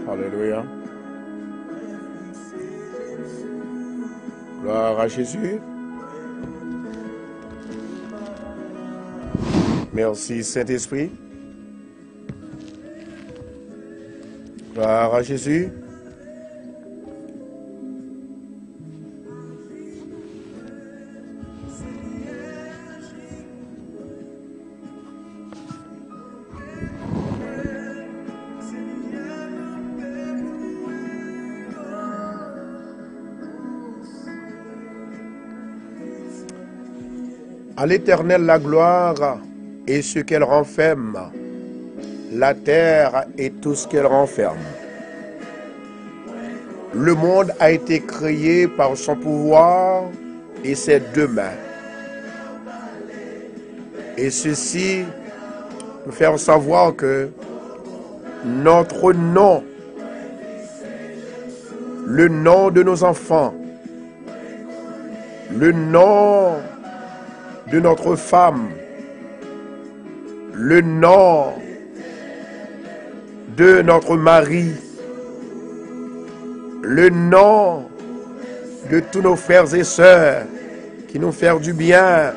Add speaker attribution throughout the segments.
Speaker 1: Alléluia. Gloire à Jésus. Merci Saint-Esprit. Gloire à Jésus. À l'Éternel la gloire et ce qu'elle renferme, la terre et tout ce qu'elle renferme. Le monde a été créé par son pouvoir et ses deux mains. Et ceci nous fait savoir que notre nom, le nom de nos enfants, le nom de notre femme, le nom de notre mari, le nom de tous nos frères et sœurs qui nous font du bien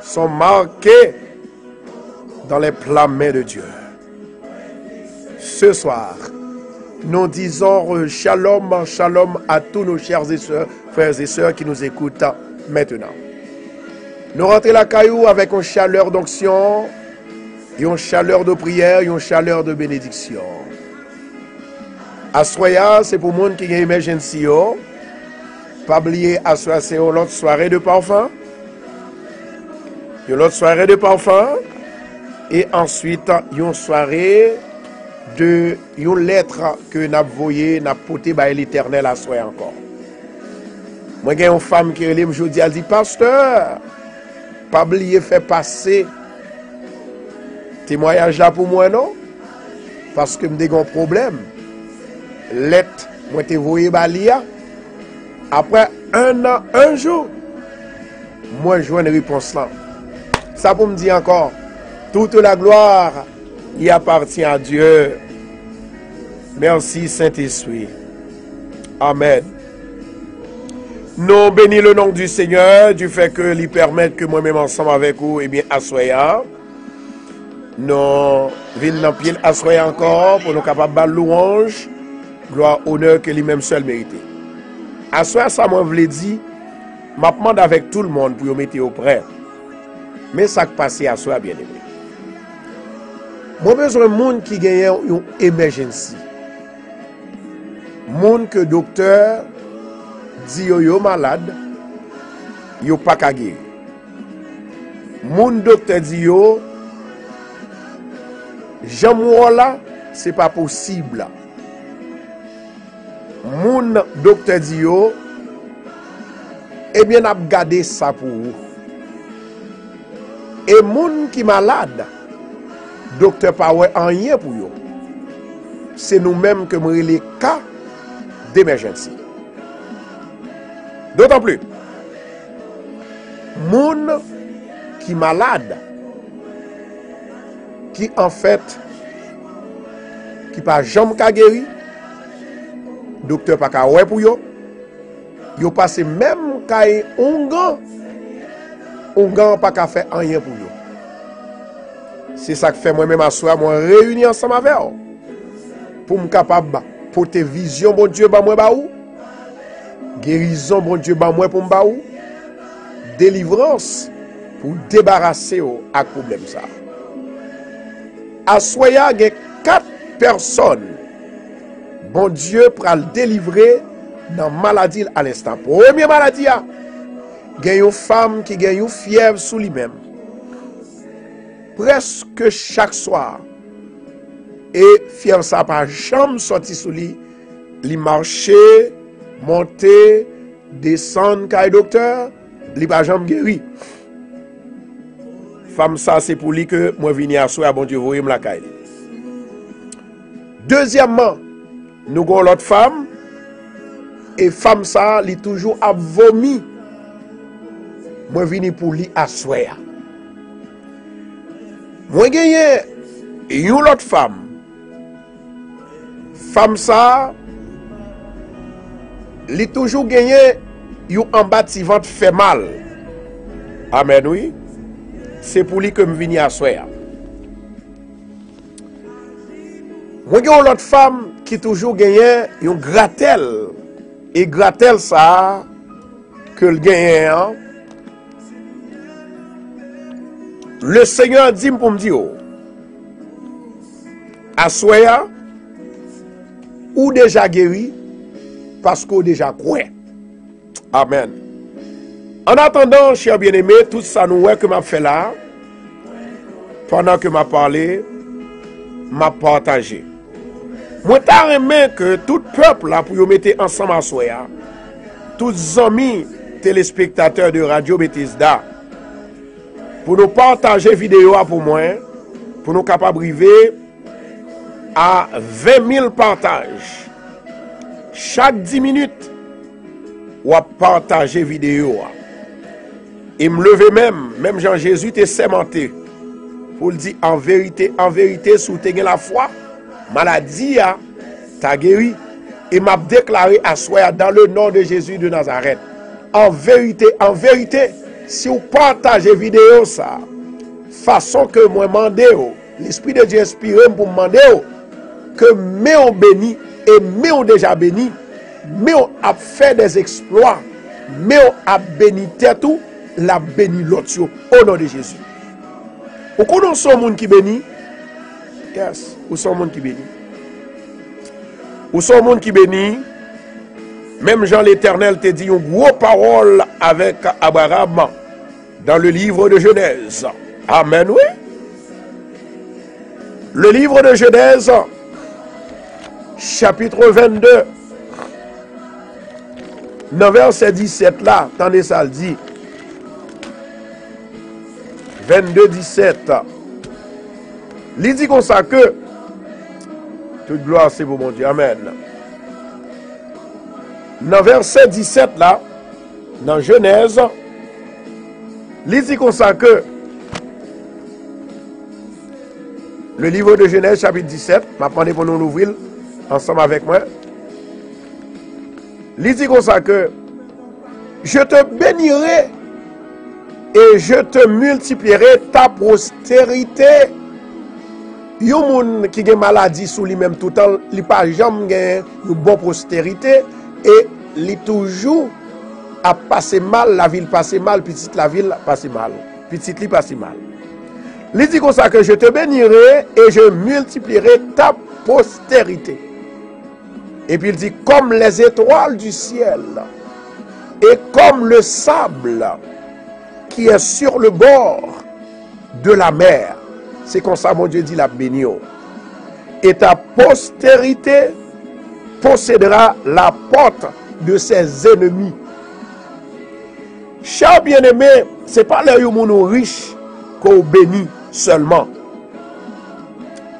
Speaker 1: sont marqués dans les plats mains de Dieu. Ce soir, nous disons shalom, shalom à tous nos chers et sœurs, frères et sœurs qui nous écoutent maintenant. Nous rentrons la caillou avec une chaleur d'onction, une chaleur de prière, une chaleur de bénédiction. Assoya, c'est pour le monde qui a une émergence. Pas oublier, Assoya, c'est une autre soirée de parfum. Une autre soirée de parfum. Et ensuite, une soirée de une lettre que nous avons envoyée, nous avons portée à l'Éternel Assoya encore. Moi, j'ai une femme qui est aujourd'hui, elle dit, pasteur, pas oublier faire passer témoignage là pour moi, non? Parce que j'ai un problème. Lettre, moi, t'ai voyé balia. Après un an, un jour, moi, je vois une réponse là. Ça pour me dire encore, toute la gloire, il appartient à Dieu. Merci, Saint-Esprit. Amen. Nous bénissons le nom du Seigneur, du fait que lui permettre que moi-même ensemble avec vous, eh bien, assoya. Nous venons dans pied assoya encore pour nous capables de louange, gloire, honneur que lui-même seul mérite. Assoya, ça moi voulais dire, m'a demandé avec tout le monde pour vous mettre au près. Mais ça qui passe assoya bien aimé. Moi besoin de monde qui gagne une emergency. Monde que docteur dit yo malade, yo pas ka guéri. Mon docteur dit yo jamou là, c'est pas possible. Mon docteur dit yo eh bien n'a gardé ça pour vous. Et moun qui malade, docteur pas ouais rien pour yo. C'est nous-mêmes que nous les cas d'émergence. D'autant plus, moun qui malade, qui en fait, qui pas jamais ka guéri, docteur pas ka ouais pour yo passe même kay ongan pas ka fait rien pour yo. C'est ça que fait moi-même à soir, moi réuni ensemble avec eux pour me capable porter vision bon Dieu ba moi ba ou. Guérison, bon Dieu, ba moi pour m'ba ou. Délivrance pour débarrasser à problème ça. À soya, il y a 4 personnes. Bon Dieu pour le délivrer dans maladie à l'instant. Première maladie, il y a une femme qui a une fièvre sous lui-même. Presque chaque soir. Et fièvre ça pas jamais sorti sous lui. Il marchait, monter, descendre, kay docteur, li pa jambe guéri. Femme ça, c'est pour lui que moi vini à soir, bon Dieu, voyez la kay. Deuxièmement, nous avons l'autre femme, et femme ça, li toujours a vomi. Moi vini pour lui à soir. Moi gagné une autre femme. femme ça, li toujours gagné yon embattivante fait mal. Amen, oui. C'est pour lui que je viens à soir. Moi, j'ai une autre femme qui toujours gagne un gratel. Et gratel, ça, que le gagne, hein? Le Seigneur dit pour me dire, à soya, ou déjà guéri, parce qu'on déjà croit. Amen. En attendant, chers bien-aimés, tout ça nous que m'a fait là, pendant que m'a parlé, m'a partagé. Moi, t'as aimé que tout peuple là, pour mettre ensemble à soya, tous amis téléspectateurs de Radio Bethesda, pour nous partager vidéo pour moi, pour nous capables d'arriver à 20 000 partages. Chaque 10 minutes, on va partager vidéo. Et me lever même Jean-Jésus t'est sémenté. Pour le dire en vérité, si vous avez la foi, maladie t'a guéri. Et m'a déclaré à soi dans le nom de Jésus de Nazareth. En vérité, si vous partagez vidéo ça, façon que moi mandé, l'Esprit de Dieu inspiré pour me demander que mais on béni et mais on déjà béni, mais on a fait des exploits, mais on a béni tout, la béni l'autre au nom de Jésus. Ou qu'on son monde qui béni? Yes, ou son monde qui béni? Ou son monde qui béni? Même Jean l'Éternel te dit une grosse parole avec Abraham dans le livre de Genèse. Amen, oui. Le livre de Genèse, chapitre 22, dans verset 17 là, attendez ça le dit. 22, 17. Il dit comme ça que toute gloire c'est pour mon Dieu. Amen. Dans verset 17 là, dans Genèse, il dit comme ça que le livre de Genèse chapitre 17, m'attendez pour nous l'ouvrir ensemble avec moi. Il dit comme ça que je te bénirai et je te multiplierai ta postérité. Yon moun qui a une maladie sous lui-même tout le temps, il n'a pas jamais une bonne postérité et il toujours a passé mal, la ville passe mal, petite la ville passe mal, petite li passe mal. Il dit comme ça que je te bénirai et je multiplierai ta postérité. Et puis il dit comme les étoiles du ciel et comme le sable qui est sur le bord de la mer. C'est comme ça mon Dieu dit la béni. Et ta postérité possédera la porte de ses ennemis. Chers bien-aimés, ce n'est pas les gens riches qu'on bénit seulement.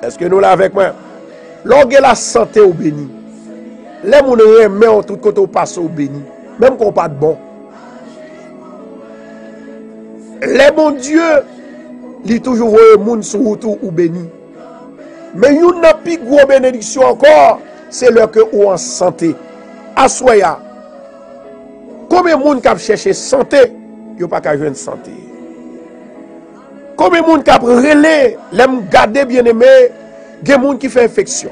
Speaker 1: Est-ce que nous l'avons avec moi? Lorsque la santé au béni, les gens remettent en tout côté au passé au béni, même qu'on pas de bon. Les bons dieux, ils toujours les gens sur autour ou béni. Mais une plus grosse bénédiction encore, c'est leur que ou en santé. Assoya. Combien de monde qui cherché santé, ils n'ont pas qu'à jouer une santé. Combien de monde qui a relé, l'aime garder bien aimé, il y a des gens qui font infection.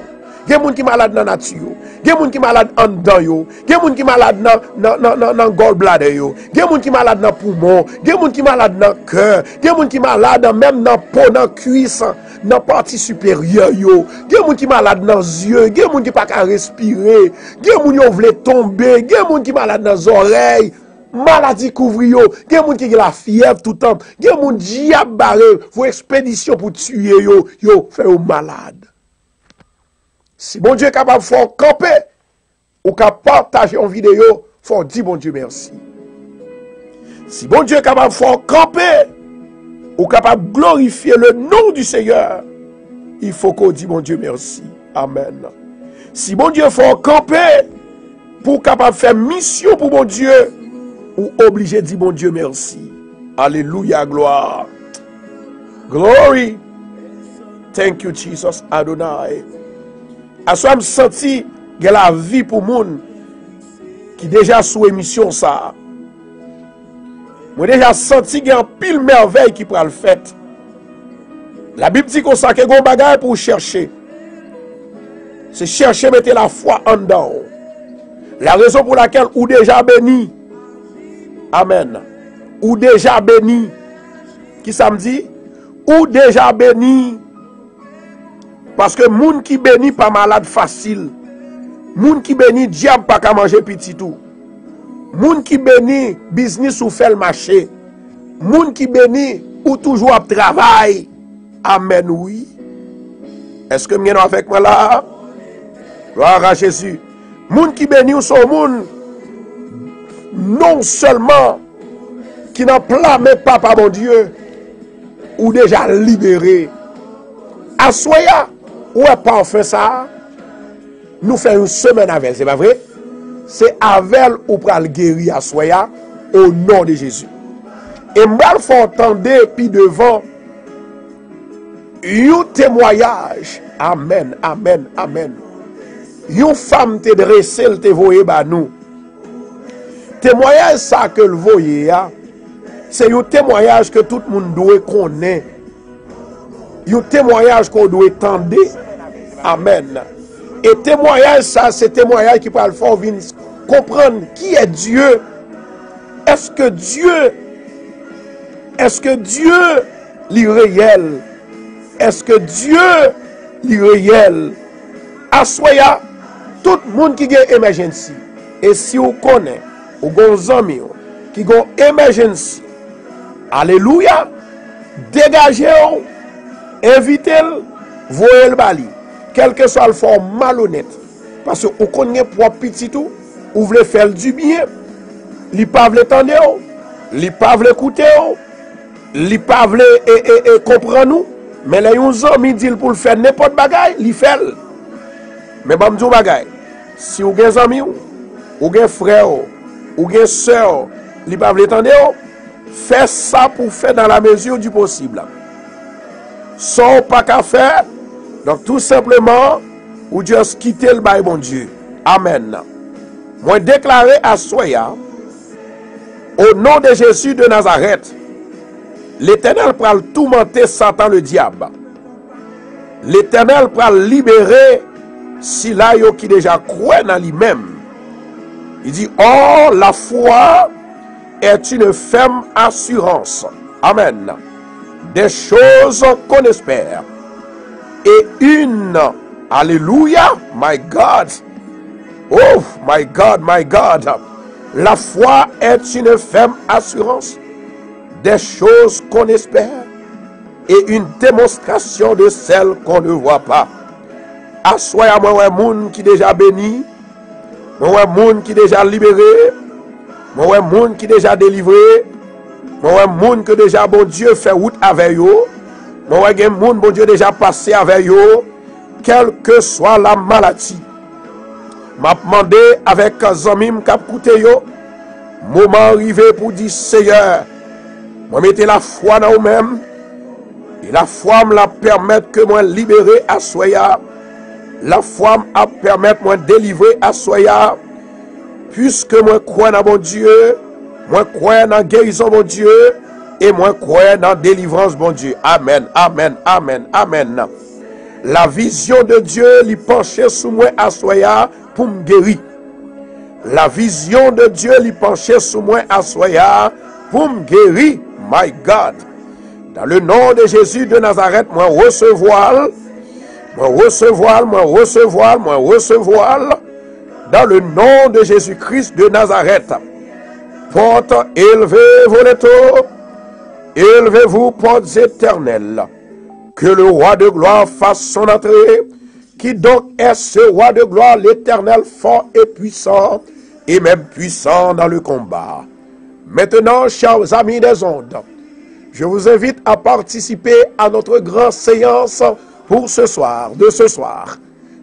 Speaker 1: Il y a des gens qui sont malades dans la nature. Il y a des gens qui sont malades en dedans. Il y a des gens qui sont malades dans le gallbladder. Il y a des gens qui sont malades dans le poumon. Il y a des gens qui sont malades dans le cœur. Il y a des gens qui sont malades même dans la peau, dans la cuisse, dans la partie supérieure. Il y a des gens qui sont malades dans les yeux. Il y a des gens qui ne peuvent pas respirer. Il y a des gens qui veulent tomber. Il y a des gens qui sont malades dans les oreilles. Maladie couvre yo. Il y a des gens qui ont la fièvre tout le temps. Il y a des gens qui ont barré vos expéditions pour tuer yo. Yo, fait yo malade. Si bon Dieu est capable de faire camper ou capable de partager une vidéo, il faut dire bon Dieu merci. Si bon Dieu est capable de faire camper ou capable de glorifier le nom du Seigneur, il faut qu'on dise bon Dieu merci. Amen. Si bon Dieu fait camper pour capable de faire mission pour bon Dieu, ou obligé de dire bon Dieu merci. Alléluia, gloire. Glory. Thank you, Jesus Adonai. À soi, me senti que la vie pour moun qui déjà sous émission ça. Moi déjà senti qu'il y a un pile merveille qui prend le fait. La Bible dit qu'on sait que gon bagay pour chercher. C'est chercher mettre la foi en dedans. La raison pour laquelle ou déjà béni. Amen. Ou déjà béni. Qui ça me dit? Ou déjà béni. Parce que moun qui béni pas malade facile. Moun qui béni diable pas qu'à manger petit tout. Moun qui béni business ou fait le marché. Moun qui béni ou toujours à travail. Amen oui. Est-ce que vous avec moi là? Gloire à Jésus. Moun qui béni ou son moun non seulement qui n'a plamé papa mon Dieu ou déjà libéré. Assoya ou est pas fait ça? Nous faisons une semaine avec, c'est pas vrai? C'est avec ou pral guéri à Soya au nom de Jésus. Et mal faut entendre puis devant un témoignage. Amen, amen, amen. Une femme te dressé, te voyé ba nous. Témoignage ça que le voyez, c'est un témoignage que tout le monde doit connaître. Un témoignage qu'on doit entendre. Amen. Et témoignage ça, c'est témoignage qui parle fort venir comprendre qui est Dieu. Est-ce que Dieu est réel? Est-ce que Dieu est réel? Assoya, tout le monde qui a emergency. Et si vous connaissez, ou gon amis qui ont emergency, alléluia, dégagez-vous, invitez-le, voyez le bali. Quel que soit le forme malhonnête. Parce que vous connaissez pour petit tout, vous voulez faire du bien. Li pa vle tande ou, li pa vle écouter ou, li pa vle comprendre nous, mais les yon zami dit pour le faire n'importe bagay, li fait. Mais bon m'dou bagay, si ou gen zami ou gen frère ou gen sœur, li pa vle tande ou, fais ça pour faire dans la mesure du possible. Sans pas qu'à faire, donc tout simplement, ou juste quitter le bail bon Dieu. Amen. Moi déclaré à Soya, au nom de Jésus de Nazareth, l'Éternel pral tourmenter Satan le diable. L'Éternel pral libérer si là yo qui déjà croit dans lui-même. Il dit, oh, la foi est une ferme assurance. Amen. Des choses qu'on espère. Et une, alléluia, my God. Oh, my God, my God. La foi est une ferme assurance des choses qu'on espère et une démonstration de celles qu'on ne voit pas. Assoya moi un monde qui déjà béni, moi un monde qui déjà libéré, moi un monde qui déjà délivré, moi un monde que déjà bon Dieu fait route avec eux, moi un monde bon Dieu déjà passé avec eux, quelle que soit la maladie. M'a demandé avec Zamim k'ap koute yo, moment arrivé pour dire Seigneur, moi mettez la foi dans vous-même, et la foi me la permettre que moi libérer à Soya, la foi me permettre moi délivrer à Soya, puisque moi crois dans mon Dieu, moi crois dans guérison mon Dieu, et moi crois dans délivrance mon Dieu. Amen, amen, amen, amen. La vision de Dieu lui penchait sous moi à Soya pour me guérir. La vision de Dieu lui penchait sous moi à Soya pour me guérir. My God. Dans le nom de Jésus de Nazareth, moi recevoir. Dans le nom de Jésus-Christ de Nazareth. Porte élevez vos lettres. Élevez-vous, portes éternelles. Que le roi de gloire fasse son entrée. Qui donc est ce roi de gloire, l'Éternel fort et puissant, et même puissant dans le combat. Maintenant, chers amis des ondes, je vous invite à participer à notre grande séance pour ce soir,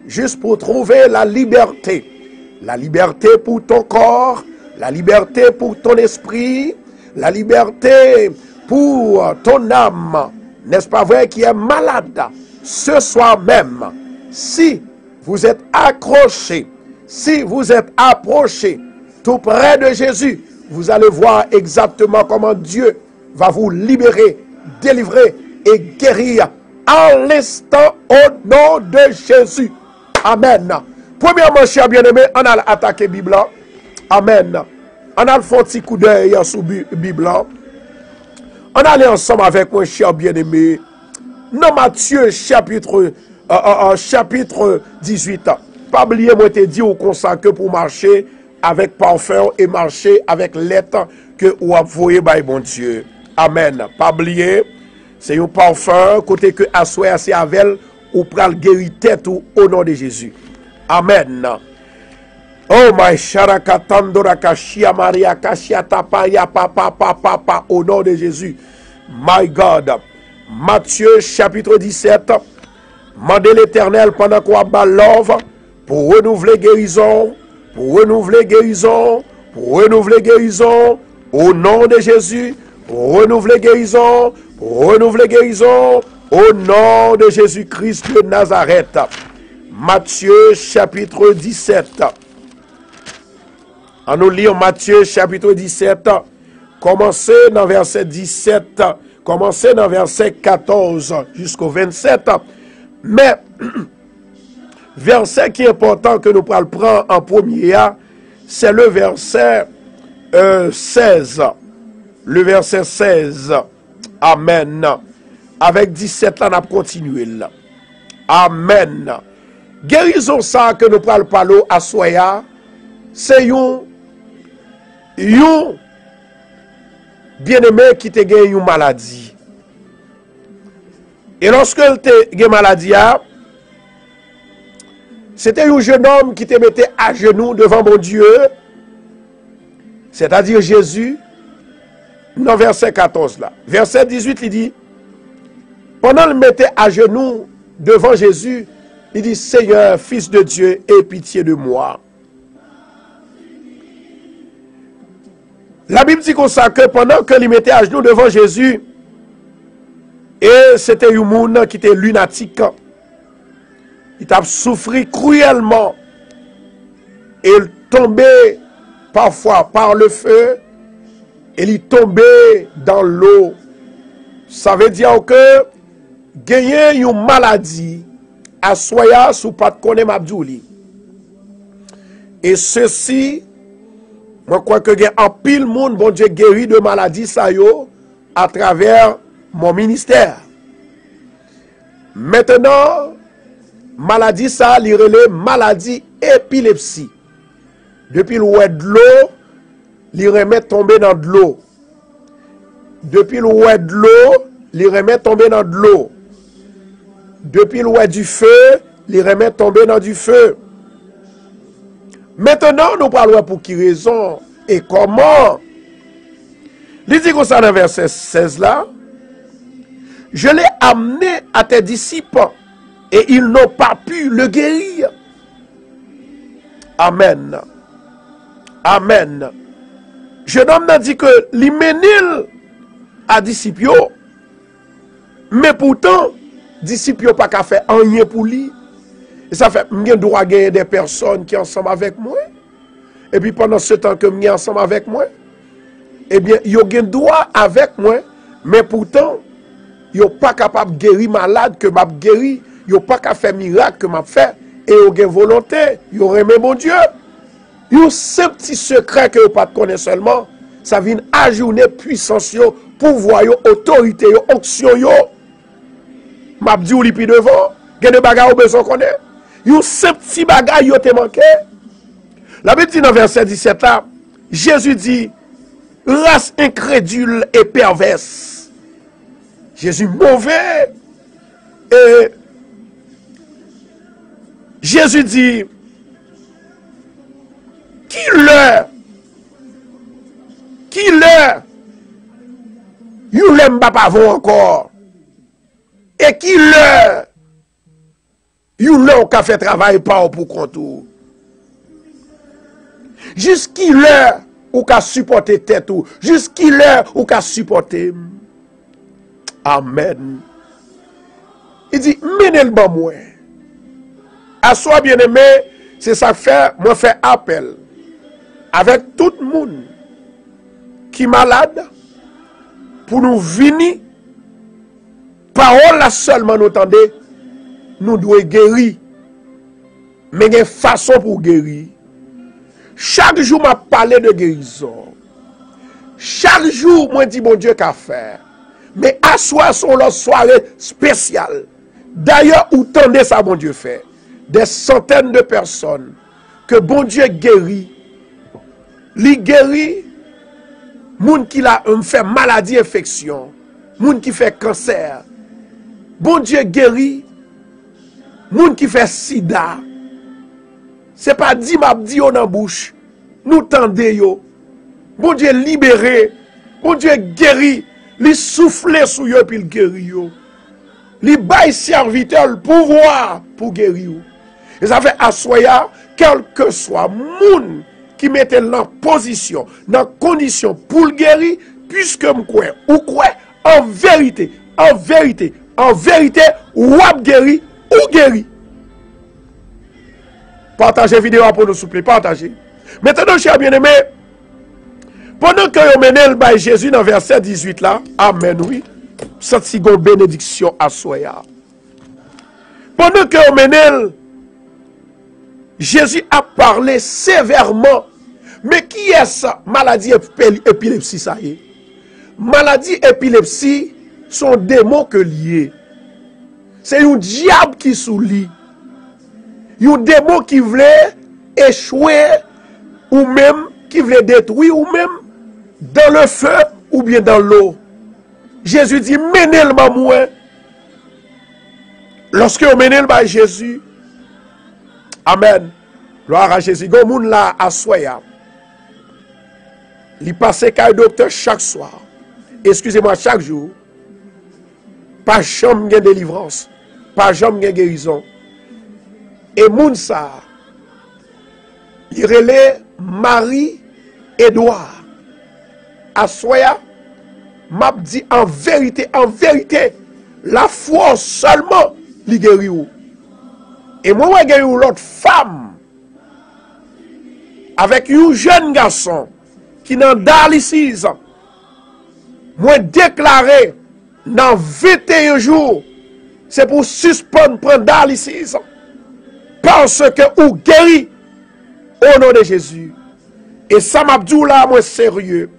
Speaker 1: juste pour trouver la liberté pour ton corps, la liberté pour ton esprit, la liberté pour ton âme, n'est-ce pas vrai, qui est malade ce soir même. Si vous êtes accroché, si vous êtes approché tout près de Jésus, vous allez voir exactement comment Dieu va vous libérer, délivrer et guérir à l'instant au nom de Jésus. Amen. Premièrement, chers bien-aimés, on a attaqué la Bible. Amen. On a fait un petit coup d'œil sur la Bible. On allait ensemble avec moi, chers bien-aimés, dans Matthieu chapitre 18. Pas oublier, moi, te dit au consacré pour marcher avec parfum et marcher avec l'être que vous envoyez par bon Dieu. Amen. Pas oublier, c'est un parfum côté que assoyer assez avec ou pral guérir tête au nom de Jésus. Amen. Oh my sharakatandora kashia maria kashia tapaya papa au nom de Jésus. My God. Matthieu chapitre 17. Mandez l'Éternel pendant qu'on bat l'œuvre pour renouveler guérison, pour renouveler guérison, pour renouveler guérison au nom de Jésus, pour renouveler guérison, pour renouveler guérison au nom de Jésus-Christ de Nazareth. Matthieu chapitre 17. On nous lit Matthieu chapitre 17. Commencez dans verset 17. Commencez dans verset 14 jusqu'au 27. Mais, verset qui est important que nous pourrons prendre en premier, c'est le verset 16. Le verset 16. Amen. Avec 17, là, on a continué là. Amen. Guérison ça que nous pourrons parler à Soya, c'est un bien-aimé qui te gagne une maladie. Et lorsque il te gagne maladie, c'était un jeune homme qui te mettait à genoux devant mon Dieu, c'est-à-dire Jésus, dans verset 14 là. Verset 18, il dit, pendant qu'il mettait à genoux devant Jésus, il dit, Seigneur, Fils de Dieu, aie pitié de moi. La Bible dit comme ça que pendant qu'il mettait à genoux devant Jésus, et c'était un monde qui était lunatique, il a souffert cruellement, et il tombait parfois par le feu, et il tombait dans l'eau. Ça veut dire que gagner une maladie, à soya sous pas de connaître Mabdouli. Et ceci, moi crois que il y a un pile monde, bon Dieu guéri de maladie ça yo à travers mon ministère. Maintenant, maladie ça, il relève maladie épilepsie. Depuis le oued de l'eau, il remet tomber dans de l'eau. Depuis le oued de l'eau, il remet tomber dans de l'eau. Depuis le oued du feu, il remet tomber dans du feu. Maintenant, nous parlons pour qui raison et comment. Il dit comme ça dans verset 16 là. Je l'ai amené à tes disciples et ils n'ont pas pu le guérir. Amen. Amen. Jeune homme a dit que l'hyménil a disciples, mais pourtant, disciples n'ont pas qu'à faire rien pour lui. Et ça fait, je dois gagner des personnes qui sont ensemble avec moi. Et puis pendant ce temps que je suis ensemble avec moi, eh bien, ils ont un droit avec moi, mais pourtant, ils ne sont pas capables de guérir malade que m'a guéri. Ils ne sont pas capables de faire miracle que m'a fait. Et ils ont une volonté, ils ont aimé mon Dieu. Ils ont ce petit secret que vous ne connaissez pas seulement. Ça vient ajourner puissance, pouvoir, autorité, onction. M'a dit ou li pi devant, il y a des bagages ou besoin qu'on ait. Ils ont ce petit bagage qui te manqué. La Bible dit dans verset 17 là, Jésus dit, race incrédule et perverse. Jésus mauvais. Et Jésus dit, qui l'heure, you l'aime pas avant encore. Et qui l'heure, you l'heure qu'a fait travail pas pour contour. Jusqu'il l'heure ou qu'a supporté tête ou, jusqu'il l'heure ou qu'a supporté. Amen. Il dit, menez le bon moi. À soi bien-aimé, c'est ça fait, moi fait appel avec tout le monde qui est malade pour nous venir. Parole là seulement nous entendez, nous devons guérir. Mais il y a une façon pour guérir. Chaque jour, m'a parlé de guérison. Chaque jour, moi dis bon Dieu qu'a fait. Mais à soi, son leur soirée spéciale. D'ailleurs, où tendez ça, bon Dieu fait. Des centaines de personnes que bon Dieu guérit. Li guérit, moun qui la fait maladie, infection. Moun qui fait cancer. Bon Dieu guérit, moun qui fait sida. C'est pas dit m'a dit dans la bouche. Nous tendez yo. Bon Dieu libéré. Bon Dieu guéri. Li souffle sous yo puis il guérit yo. Li bail serviteur le pouvoir pour guérir yo. Et ça fait assoya quel que soit moun qui mette dans position, dans condition pour le guérir puisque m'kwe ou quoi en vérité, ou ap guéri ou guéri. Partagez vidéo pour nous souple, partagez. Maintenant, chers bien-aimés, pendant que vous menez le bail Jésus dans verset 18 là, amen, oui, cette seconde bénédiction à soya. Pendant que vous menez, Jésus a parlé sévèrement. Mais qui est ça? Maladie épilepsie, ça y est. Maladie épilepsie sont démons que liés. C'est un diable qui sous lit. Un démon qui voulait échouer ou même qui voulait détruire ou même dans le feu ou bien dans l'eau. Jésus dit menez le mamouin. Lorsque vous menez le Jésus, amen. Gloire à Jésus. Gon moun la assoya. Il passe qu'un docteur chaque soir. Excusez-moi, chaque jour. Pas jamais de délivrance. Pas jamais de guérison. Et moun sa, il relève Marie-Edouard. Assoya, m'a dit en vérité, la foi seulement li guéri ou. Et moi, je guéri l'autre femme avec un jeune garçon qui n'a dialysis. Moi déclaré dans 21 jours, c'est pour suspendre prendre dialysis. Parce que ou guéri au nom de Jésus. Et ça m'a dit là, moi sérieux.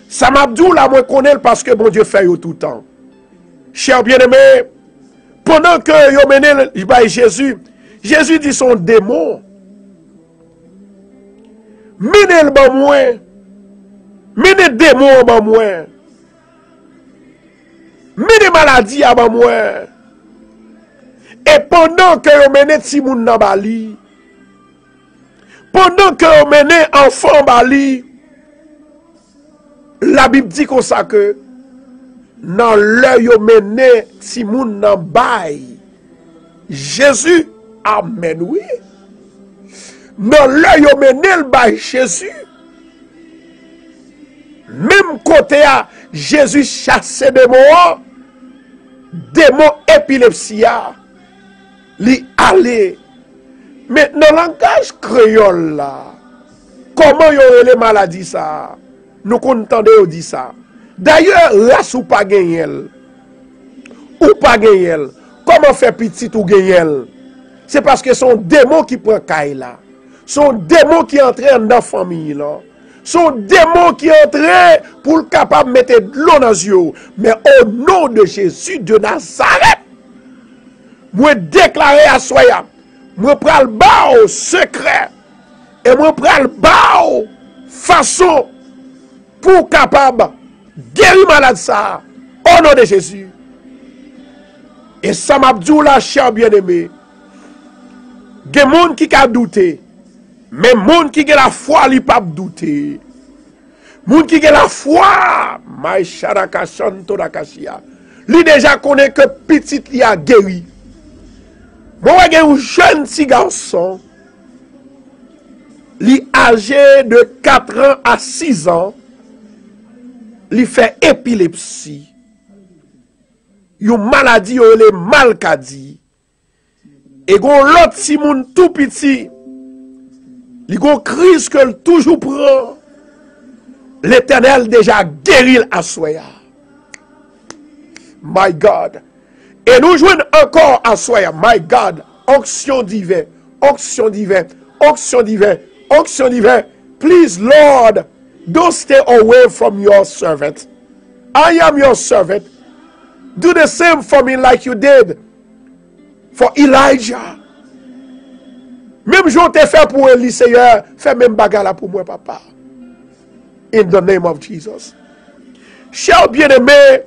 Speaker 1: Ça m'a dit là, moi connais parce que bon Dieu fait tout le temps. Cher bien-aimé, pendant que yo mené Jésus, Jésus dit son démon. Mine le bon moins. Mine démon bon moins. Mine maladie à bon moins. Et pendant que vous menez Timoun dans Bali, pendant que vous menez enfant Bali, la Bible dit comme ça que dans l'heure vous menez Timoun dans Baï, Jésus, amen, oui. Dans l'heure vous menez le Baï Jésus, même côté à Jésus chasse démons épilepsia. Li aller. Mais dans le langage créole là, comment y aurait les maladies ça? Nous entendons dire ça. D'ailleurs, race ou pas gagner. Ou pas gagner. Comment faire petit ou gagner? C'est parce que son démon qui prend caille là. Son démon qui entraîne dans la famille là. Son démon qui entraîne pour le capable de mettre de l'eau dans les yeux. Mais au nom de Jésus de Nazareth, moi déclarer à soya, moi pral ba au secret et moi pral ba au façon pour capable guérir malade ça au nom de Jésus. Et ça m'a dit la cher bien-aimé. Gen moun qui a douté, mais moun qui a la foi li pas douter. Moun qui a la foi, mai sharaka chanto dakashia. Li déjà connaît que petit li a guéri. Moi, j'ai un jeune petit garçon, il est âgé de 4 ans à 6 ans, il fait épilepsie. Une maladie, il est malcadie. Et gon l'autre si moun tout petit, li gon crise que toujours prend. L'Éternel déjà guéri à soya. My God. Et nous jouons encore à soya. My God. Onction divine. Onction divine. Onction divine. Onction divine. Please, Lord, don't stay away from your servant. I am your servant. Do the same for me like you did for Elijah. Même jour t'ai fait pour Élie, Seigneur, fais même bagarre pour moi, papa. In the name of Jesus. Chers bien-aimés,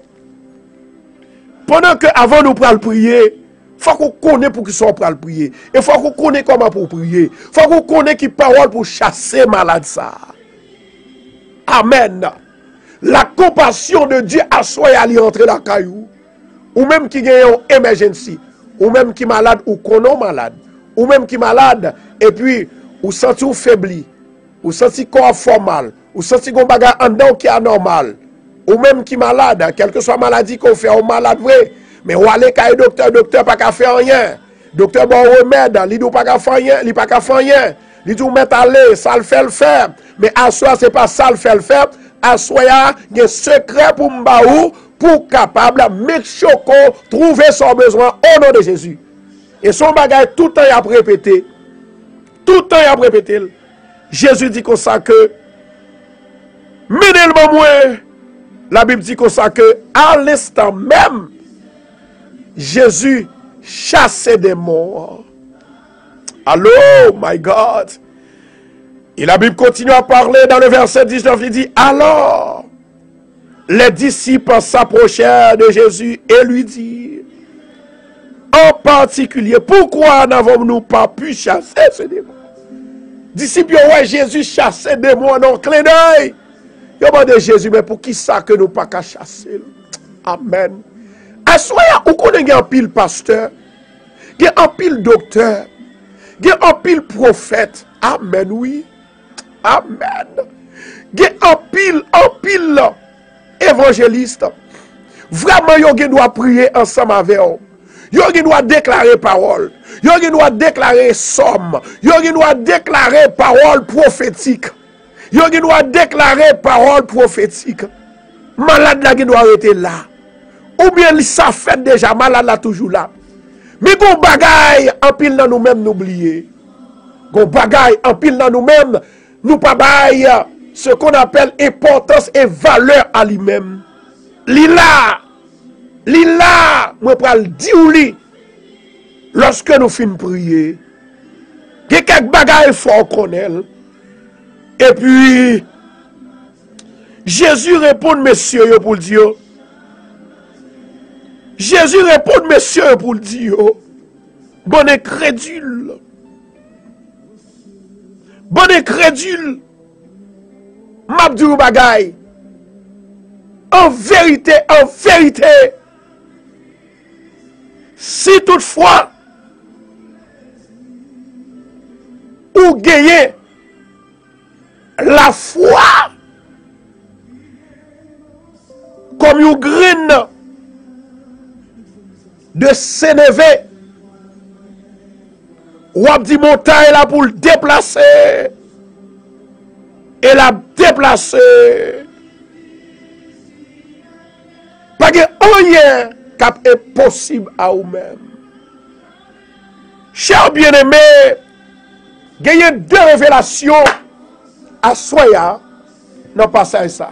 Speaker 1: pendant que avant nous prenons prier, il faut qu'on connaisse pour qui sont pour prier. Il faut qu'on connaisse comment pour prier. Il faut qu'on connaisse qui parole pour chasser malade ça. Amen. La compassion de Dieu a soyé à lui entrer dans la caillou. Ou même qui gagne une emergency. Ou même qui malade ou qu'on malade. Ou même qui malade et puis ou senti ou faibli. Ou senti corps formal. Ou senti qu'on bagarre en dedans qui est anormal. Ou même qui malade, quelle que soit maladie qu'on fait, ou malade vrai. Mais ou aller qu'à docteur pas qu'à faire rien. Docteur bon remède, li dou pas qu'à faire rien, li pas qu'à faire rien. Li dou mettre aller, ça le fait le faire. Mais à soi c'est pas ça le fait le faire. À soi il y a un secret pour m'baou pour capable make choco trouver son besoin au nom de Jésus. Et son bagage tout le temps il a répété. Tout le temps il a répété. Jésus dit comme ça que menez-le moi. La Bible dit comme ça que à l'instant même Jésus chassait des morts. Allô, my God. Et la Bible continue à parler dans le verset 19, il dit, alors, les disciples s'approchèrent de Jésus et lui dirent, en particulier, pourquoi n'avons-nous pas pu chasser ce démon? Disciples, ouais, Jésus chassait des démons en clin d'œil. Ils ont demandé Jésus, mais pour qui ça que nous pas qu'à chasser? Amen. Assoya, ou qu'on ait un pile pasteur, il y a un pile docteur, il y a un pile prophète. Amen, oui. Amen. Il y a un pile évangéliste. Vraiment, il doit prier ensemble avec eux. Il doit déclarer parole. Il doit déclarer somme. Il doit déclarer parole prophétique. Il doit déclarer parole prophétique. Malade là, il doit arrêter là. Ou bien ça fait déjà, malade là toujours là. Mais gon bagay en pile dans nous-mêmes n'oublier. Gon bagay en pile dans nous-mêmes nous pas bail ce qu'on appelle importance et valeur à lui-même. Lila, moi pral dire li lorsque nous finissons prier. Il y a quelques bagailles fort qu'on elle. Et puis Jésus répond messieurs pour le dire. Jésus répond messieurs pour le dire. Bon incrédule. Bon incrédule. Mabdou bagay. En vérité, si toutefois, ou gagnez la foi comme une graine de s'élever, ou a dit montagne là pour le déplacer, et la déplacer. Pas que rien qui est possible à vous-même. Chers bien-aimés, il y a deux révélations à Soya dans le passage ça.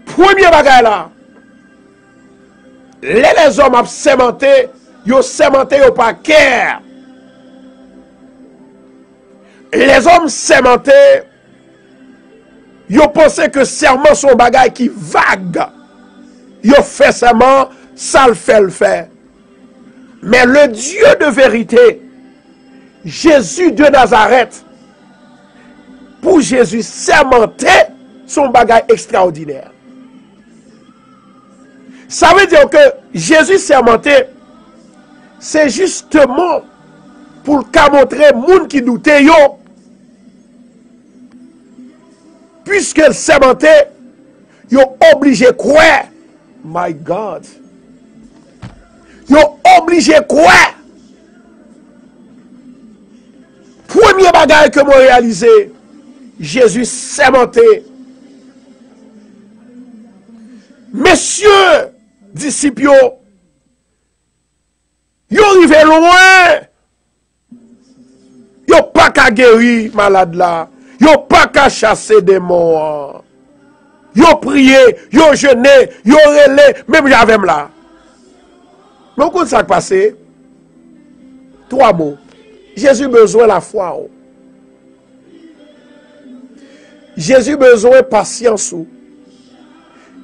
Speaker 1: Premier bagage là, les hommes ont sémenté, ils ont sémenté au paquet. Les hommes sémentés, ils ont pensé que serment son bagage qui vague. Ils ont fait serment, ça le fait. Mais le Dieu de vérité, Jésus de Nazareth, pour Jésus sermenté, son bagage extraordinaire. Ça veut dire que Jésus sermenté, c'est justement pour le montrer moun qui doutait yo. Puisque le sermenté, yo obligé croire. My God. Yo obligé quoi? Premier bagage que moi réalisé, Jésus s'est monté. Messieurs, disciples, yo arrivé loin. Yo pas qu'à guérir malade là. Yo pas qu'à chasser des morts. Yo prié, yo jeûné, yo relé, même j'avais là. Mais où ça passé? 3 mots. Jésus besoin la foi. Jésus besoin patience.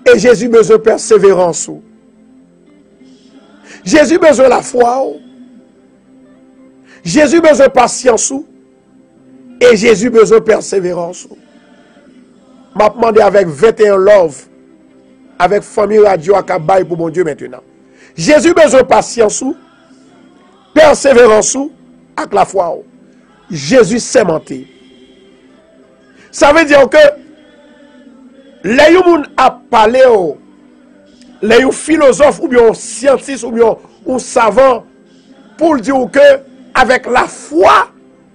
Speaker 1: Et Jésus besoin persévérance. Jésus besoin la foi. Jésus besoin patience. Et Jésus besoin persévérance. M'a demandé avec 21 love. Avec famille radio à Kabaye pour mon Dieu maintenant. Jésus besoin patience. Persévérance. Avec la foi. Jésus s'est menti. Ça veut dire que les gens a parlé, les philosophes ou bien scientifiques ou bien ou savants pour dire que avec la foi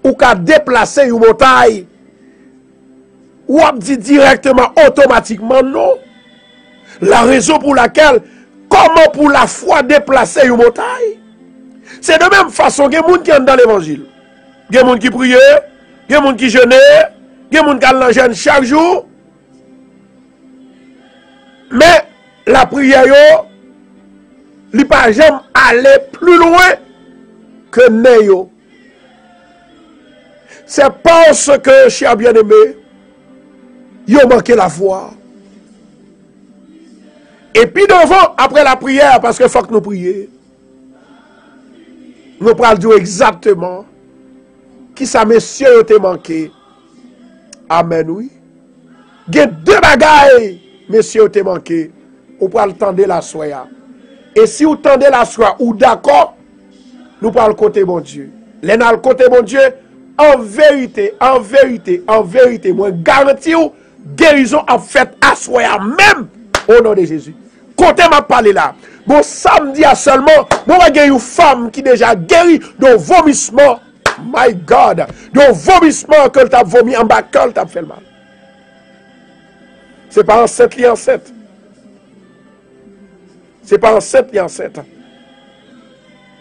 Speaker 1: ou qu'à déplacer une montagne ou a dit directement automatiquement non. La raison pour laquelle comment pour la foi déplacer une montagne? C'est de même façon que les gens qui sont dans l'évangile. Il y a des gens qui prient, il y a des gens qui jeûnent, il y a des gens qui allent jeûner chaque jour. Mais la prière, il ne peut pas jamais aller plus loin que nous. C'est parce que, cher bien-aimé, ils ont manqué la foi. Et puis devant, après la prière, parce qu'il faut que nous prions, nous parlons dire exactement qui ça, messieurs, ont manqué. Amen, oui. Il y a 2 bagailles, messieurs, ont manqué. Vous pouvez tendre la soya. Et si vous tendez la soya, ou d'accord, nous parlons côté bon Dieu. Les dans le côté bon Dieu, en vérité, moi, garantis vous, guérison en fait à soya, même au nom de Jésus. Côté m'a parlé là. Bon, samedi à seulement, bon, il y a une femme qui déjà guérie de vomissement. My God, de vomissement que tu as vomi en bas, que tu as fait le mal. C'est pas en 7 li en 7. C'est pas en 7 li en 7.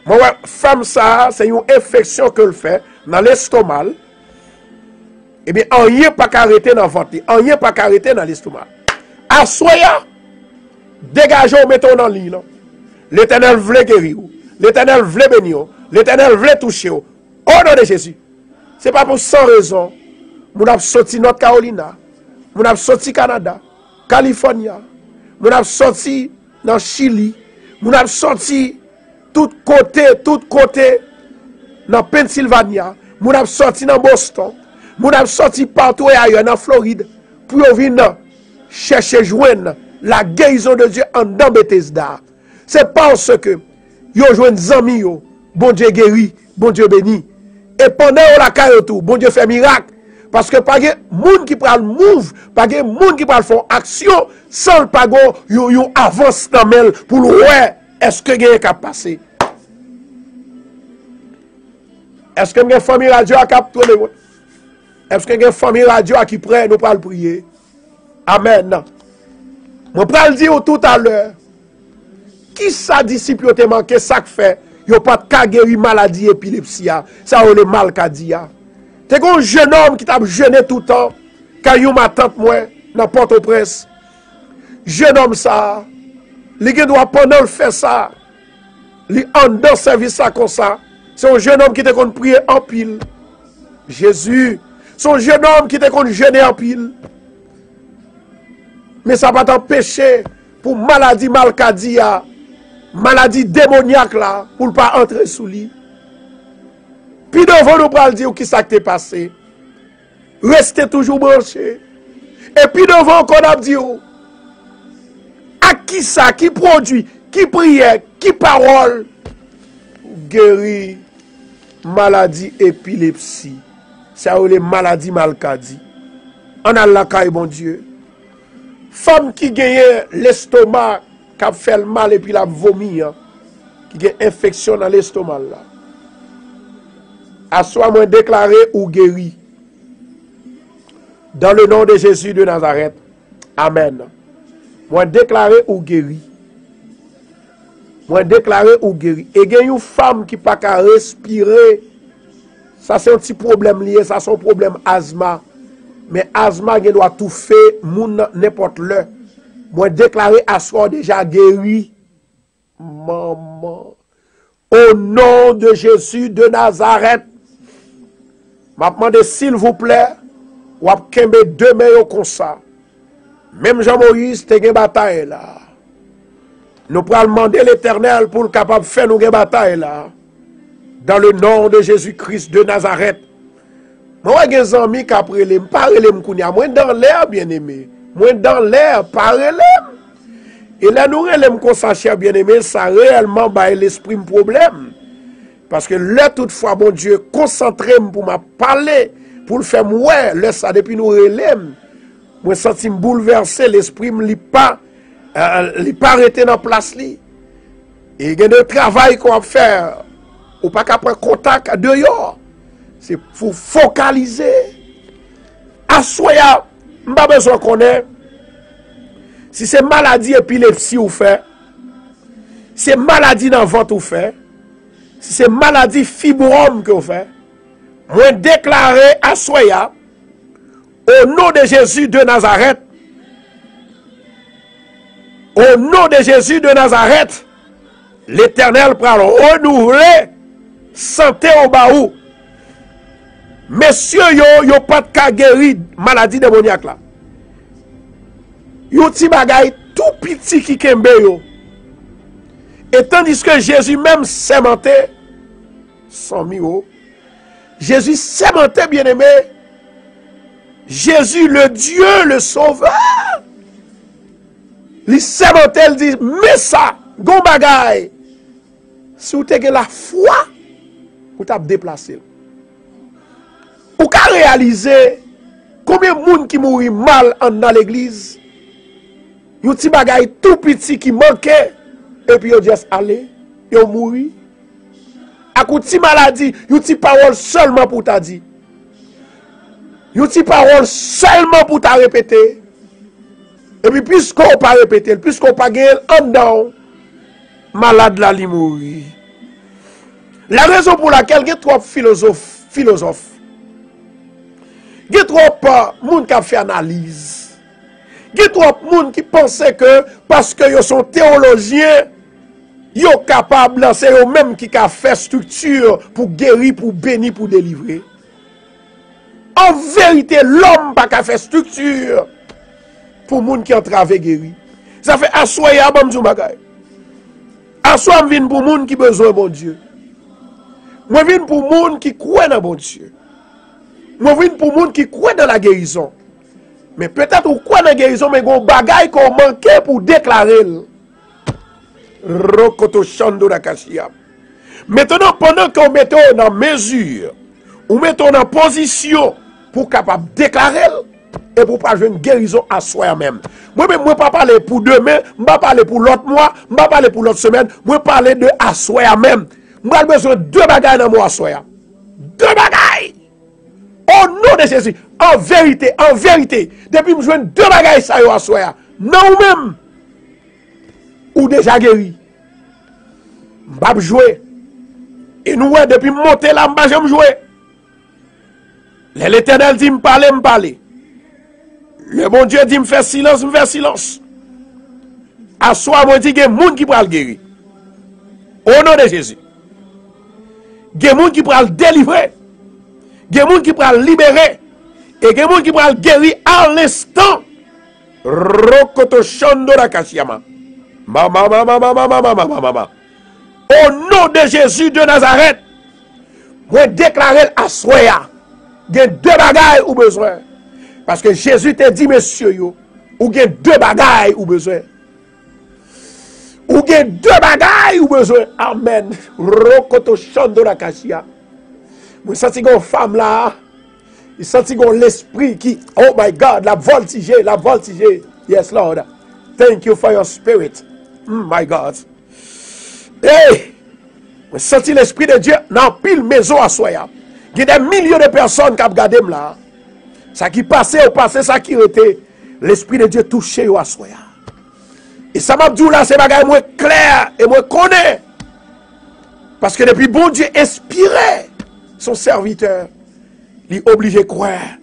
Speaker 1: Moi, femme ça, c'est une infection que le fait dans l'estomac. Eh bien, on n'y est pas arrêté dans le ventre, on n'y est pas arrêté dans l'estomac. Assoya, dégageons, mettons dans l'île. L'Éternel voulait guérir. L'Éternel voulait bénir. L'Éternel voulait toucher. Au nom de Jésus. Ce n'est pas pour sans raison. Nous avons sorti North Carolina. Nous avons sorti Canada. Californie. Nous avons sorti dans Chili. Nous avons sorti tout côté dans Pennsylvania. Nous avons sorti dans Boston. Nous avons sorti partout ailleurs dans Floride. Pour venir chercher joindre la guérison de Dieu en dans Bethesda. C'est parce que yo joine zami yo, bon Dieu guéri, bon Dieu béni. Et pendant la caille tout, bon Dieu fait miracle. Parce que pas de monde qui pral move, pas de monde qui pral faire action sans le pago yo avance dans mel pour ouais, est-ce que gagne cap passer? Est-ce que une famille radio a cap tourner? Est-ce que une famille radio qui prêt nous pral prier? Amen. On pral dire tout à l'heure. Qui sa disciple te manqué, ça fait, yo pas de guérir maladie épilepsie, ça ou le mal qu'a dit. T'es un jeune homme qui t'a jeûné tout le temps, quand yon ma tante moi, dans Port-au-Prince. Jeune homme ça, li doit pendant le faire ça, li en dans service ça comme ça. C'est un jeune homme qui te qu'on prier en pile. Jésus, c'est un jeune homme qui te qu'on jeûner en pile. Mais ça va t'empêcher pour maladie mal qu'a dit. Maladie démoniaque là, pour ne pas entrer sous lui. Puis devant nous pour dire qui ça t'est passé. Restez toujours branché. Et puis devant qu'on a dit, à qui ça, qui produit, qui prière, qui parole, guérit maladie épilepsie. Ça ou les maladies maladies. On a la caille, bon Dieu. Femme qui gagne l'estomac, qui a fait le mal et puis la vomi, qui a une infection dans l'estomac là. À soi, moi déclaré ou guéri. Dans le nom de Jésus de Nazareth. Amen. Moi déclaré ou guéri. Moi déclaré ou guéri. Et il y a une femme qui n'a pas respirer. Ça c'est un petit problème lié, ça c'est un problème asthma. Mais asthma, il doit tout faire, n'importe le. Moi déclaré à soi déjà guéri. Maman. Au nom de Jésus de Nazareth. M'a demandé s'il vous plaît, ou ap kembe deux mains comme ça. Même Jean-Moïse, te gen bataille là. Nous pourrons demander l'Éternel pour le capable de faire nous gen bataille là. Dans le nom de Jésus-Christ de Nazareth. Moi, j'ai des amis qui après les parlent kounya. Moi dans l'air, bien aimé. Moi dans l'air, parlez. Et là, nous relèvons comme ça, cher bien aimé, ça réellement bah l'esprit problème. Parce que là, toutefois, mon Dieu, concentré pour me parler, pour le faire moi, là, ça, depuis nous relèvons. Moi, je sens bouleversé, l'esprit ne lit pas arrêté dans la place. Et il y a un travail qu'on va faire. Ou pas qu'après contact dehors. C'est pour focaliser. Assoya, je n'ai pas besoin qu'on ait. Si c'est maladie épilepsie ou fait, si c'est maladie dans le ventre ou fait, si c'est maladie fibrome que vous faites, moi déclarer à Soya, au nom de Jésus de Nazareth, au nom de Jésus de Nazareth, l'Éternel prend renouveler santé au baou. Messieurs, yo pas de cas guéri maladie démoniaque là. Yo ti bagay tout petit qui kembe yo. Et tandis que Jésus même sémentait, sans miro, Jésus sémentait, bien aimé, Jésus le Dieu, le Sauveur, il sémentait, il dit, mais ça, gon bagay, si vous avez la foi, vous avez déplacé. Vous avez réalisé combien de monde qui mourit mal dans l'église, vous avez bagay tout petit qui manquait, et puis, ils juste allé, ils mouru. À cause de maladie, ils ont parole seulement pour t'a dit. Ils ont parole seulement pour t'a répéter. Et puis, puisqu'on n'a pas répété, puisqu'on n'a pas gagné en dedans, malade là, il mourit. La raison pour laquelle il y a trop philosophes, il y a trop de monde qui a fait analyse. Il y a trop de monde qui pensait que parce que ils sont théologiens, ils sont capables, c'est eux-mêmes qui ont fait structure pour guérir, pour bénir, pour délivrer. En vérité, l'homme n'a pas fait structure pour les gens qui ont travaillé guéri. Ça fait assoyer à bon bagay. Assoyer vient pour les gens qui ont besoin de bon Dieu. Moi viens pour les gens qui croient dans bon Dieu. Moi viens pour les gens qui croient dans la guérison. Mais peut-être ou quoi dans la guérison, mais il y a des bagailles qu'on manquait pour déclarer. Maintenant, pendant qu'on mettons en mesure, ou mettons en position pour capable déclarer et pour pas jouer une guérison à soi-même. Moi-même, je ne vais pas parler pour demain, je ne vais pas parler pour l'autre mois, je ne vais pas parler pour l'autre semaine, je vais parler de à soi-même. Je vais besoin de deux bagailles dans moi à soi. Deux bagailles. Au nom de Jésus, en vérité, depuis que je joue deux bagailles ça à soi, non même, ou déjà guéri. Je vais jouer. Et nous, depuis monter là, je vais jouer. L'Éternel dit, me parler. Le bon Dieu dit, me faire silence. À soi, moi, dit, il y a des gens qui peuvent guérir. Au nom de Jésus. Il y a des gens qui peuvent délivrer. Il y a des gens qui peuvent libérer. Et il y a des gens qui peuvent guérir à l'instant. Rokoto Shandora Kashiama. Mama. Au nom de Jésus de Nazareth, moi déclarer à Soya, il y a deux bagailles ou besoin. Parce que Jésus te dit, monsieur, ou il y a deux bagailles ou besoin. Ou il y a deux bagailles ou besoin. Amen. Rokoto Shandora Kashia. Moi senti une femme là, il senti l'esprit qui, oh my God, la voltiger. Yes, Lord. Thank you for your spirit. My God. Hey, Senti l'Esprit de Dieu dans pile maison à soya. Il y a des millions de personnes qui ont regardé là. Ça qui passait au passé, ça qui était. L'Esprit de Dieu touché à soya. Et ça m'a dit là, c'est bagaille moins clair et moins connaît. Parce que depuis bon Dieu inspiré son serviteur, il est obligé de croire.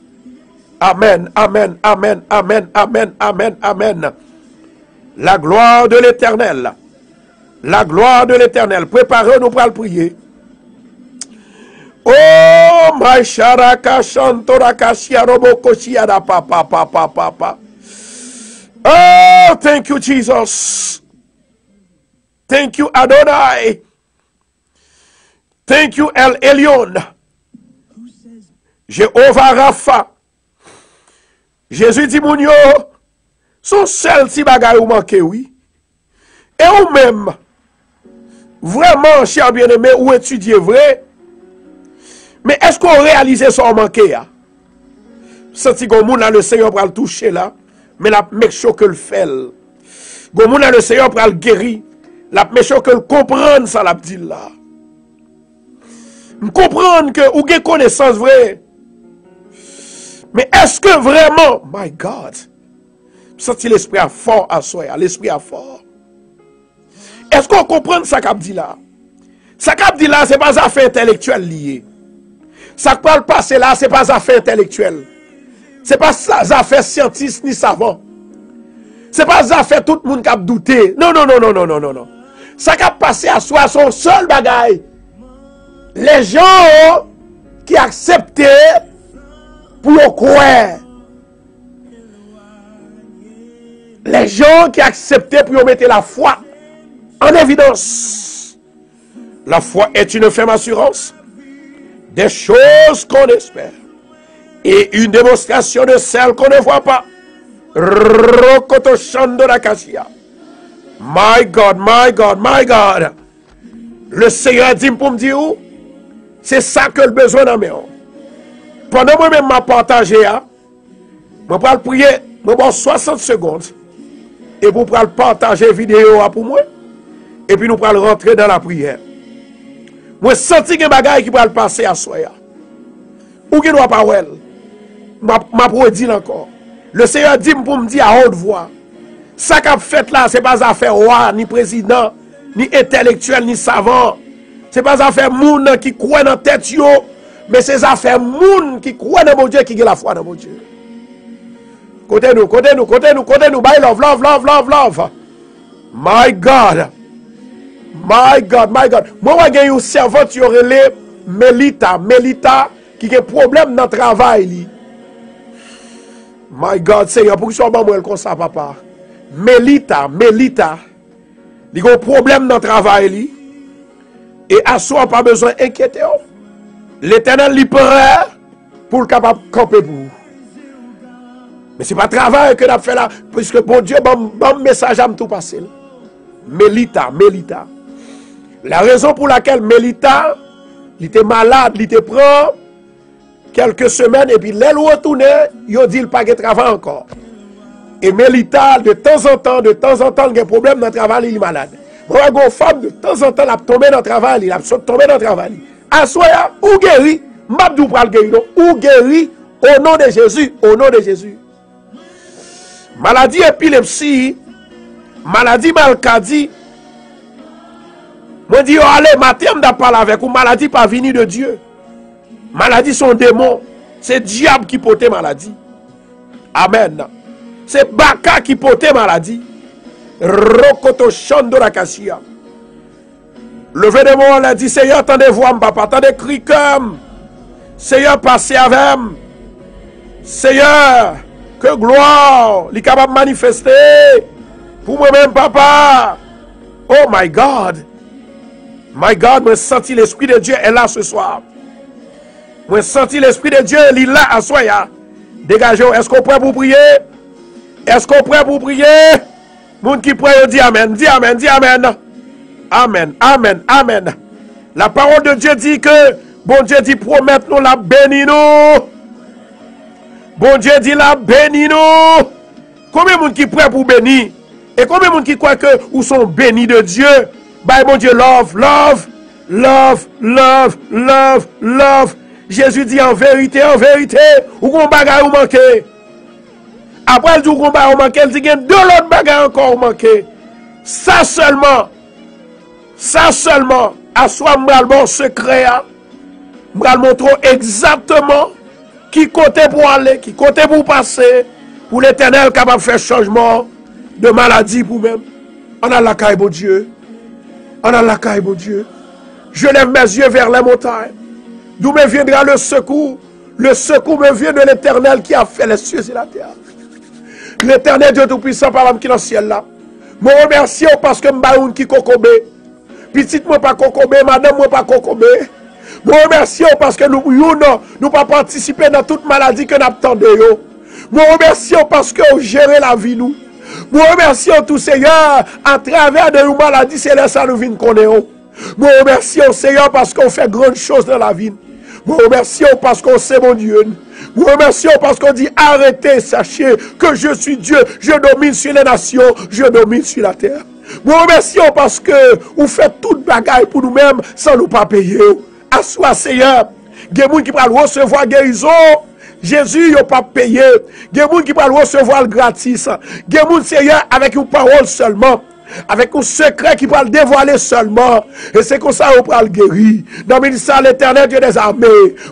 Speaker 1: Amen, amen, amen, amen, amen, amen, amen. La gloire de l'Éternel. La gloire de l'Éternel. Préparez-nous pour le prier. Oh, my sharaka shantoraka shiarobo shiada papa papa papa. Oh, thank you, Jesus. Thank you, Adonai. Thank you, El Elyon. Jéhovah Rapha. Jésus dit moun yo, son seul ti bagay ou manque, oui. Et ou même, vraiment, cher bien-aimé, ou étudier vrai, mais est-ce qu'on réalise son manque, ya? Senti gon moun là, le Seigneur pral toucher là, mais la make sure que le fait. Gon moun là, le Seigneur pral guérir, la make sure que le comprendre ça l'a dit là. Comprendre que ou gen connaissance vrai. Mais est-ce que vraiment, my God, senti l'esprit a fort à soi, l'esprit a fort. Est-ce qu'on comprend ça qu'a dit là? Ça qu'a dit là, c'est pas affaire intellectuelle liée. Ça qui parle passer là, c'est pas affaire intellectuelle. C'est pas affaire scientiste ni savant. C'est pas affaire tout le monde qui a douté. Non, non, non, non, non, non, non, non. Ça qui a passé à soi, son seul bagaille. Les gens qui acceptaient pour croire. Les gens qui acceptaient pour mettre la foi en évidence. La foi est une ferme assurance des choses qu'on espère et une démonstration de celles qu'on ne voit pas. Rokoto Shandora Kashia. My God, my God, my God. Le Seigneur dit pour me dire, c'est ça que le besoin dans mes mains. Pendant moi-même m'a partagé, je vais prier, je vais 60 secondes. Et vous pourrez partager la vidéo pour moi. Et puis nous pourrons rentrer dans la prière. Moi, senti que bagaille qui va passer à soi. Ou qui doit pas well. Ma pour dire encore. Le Seigneur dit pour me dire à haute voix. Ça qu'a fait là, c'est pas affaire roi, ni président, ni intellectuel, ni savant. C'est pas affaire moun qui croit dans tête yo, mais c'est affaire moun qui croit dans mon Dieu, qui a la foi dans mon Dieu. Côté nous, côté nous, côté nous, côté nous. By love, love, love, love, love. My God. My God, my God. Moi, j'ai une servante qui aurait les Melita. Melita qui a un problème dans le travail. My God, Seigneur, pour que soit bon, moi, comme ça, papa. Melita, Melita. Il a un problème dans le travail. Et à soi, pas besoin d'inquiéter. L'Éternel lui prêt pour le capable de camper pour vous. Mais ce n'est pas le travail que nous avons fait là, puisque bon Dieu, bon message à tout passer. Melita, Melita. La raison pour laquelle Melita, il était malade, il était prend quelques semaines, et puis l'aile retourné, il a dit qu'il n'a pas de travail encore. Et Melita, de temps en temps, il y a un problème dans le travail, il est malade. Moi, une femme, de temps en temps, elle a tombé dans le travail, elle a tombé dans le travail. Assoya, ou guéri, m'abdou pral guéri, ou guéri, au nom de Jésus, au nom de Jésus. Maladie épilepsie, maladie malcadie. Moi dis, allez, matin, je parle avec vous, maladie pas venue de Dieu. Maladie sont démons. C'est diable qui porte maladie. Amen. C'est Baka qui porte maladie. Rokoto Shandora Kashia. Levez de moi, on a dit, Seigneur, attendez voix, papa, attendez cri comme. Seigneur, passez avec moi. Seigneur, que gloire, il est capable de manifester. Pour moi-même, papa. Oh my God. My God, moi senti l'Esprit de Dieu est là ce soir. Moi senti l'Esprit de Dieu, il est là à soi. Dégagez, est-ce qu'on est prêt pour prier? Est-ce qu'on est prêt pour prier? Moun qui prie, dit Amen, dit Amen, dit Amen. Amen, Amen, Amen. La parole de Dieu dit que, bon Dieu dit, promettez-nous la béni nous. Bon Dieu dit la béni nous. Combien de monde qui prie pour bénir? Et combien de monde qui croit que ou sont bénis de Dieu? By bon Dieu, love, love. Love, love, love, love. Jésus dit en vérité, ou qu'on bagaille ou manqué. Après le jour qu'on bagaille ou manqué, il dit qu'il y a deux autres bagailles encore ou manqué. Ça seulement, à soi m'bral bon secret, m'bral montre exactement qui côté pour aller, qui côté pour passer, pour l'Éternel capable de faire changement de maladie pour même. On a la caille, bon Dieu. On a la caille, bon Dieu. Je lève mes yeux vers les montagnes. D'où me viendra le secours? Le secours me vient de l'Éternel qui a fait les cieux et la terre. L'Éternel Dieu Tout-Puissant par l'âme qui est dans le ciel là. Je remercie parce que je qui kokobé. Petite moi pas kokobé, madame moi pas kokobé. Je remercie parce que nous pas participer dans toute maladie que nous attendons. Je remercie parce que vous gérez la vie nous. Je remercie tout Seigneur à travers de nos maladies, c'est là ça nous vient connaître. Je remercie Seigneur parce qu'on fait grandes choses dans la vie. Je remercie parce qu'on sait mon Dieu. Je remercie parce qu'on dit arrêtez, sachez que je suis Dieu, je domine sur les nations, je domine sur la terre. Je remercie parce que vous faites toute bagaille pour nous-mêmes sans nous pas payer. À soi Seigneur, il y a des gens qui peuvent recevoir guérison. Jésus n'a pas payé. Il y a des gens qui peuvent recevoir le gratis. Il y a des gens Seigneur avec une parole seulement. Avec un secret qui peut le dévoiler seulement. Et c'est comme ça qu'on peut le guérir. Dans le ministère de l'Éternel Dieu des armées.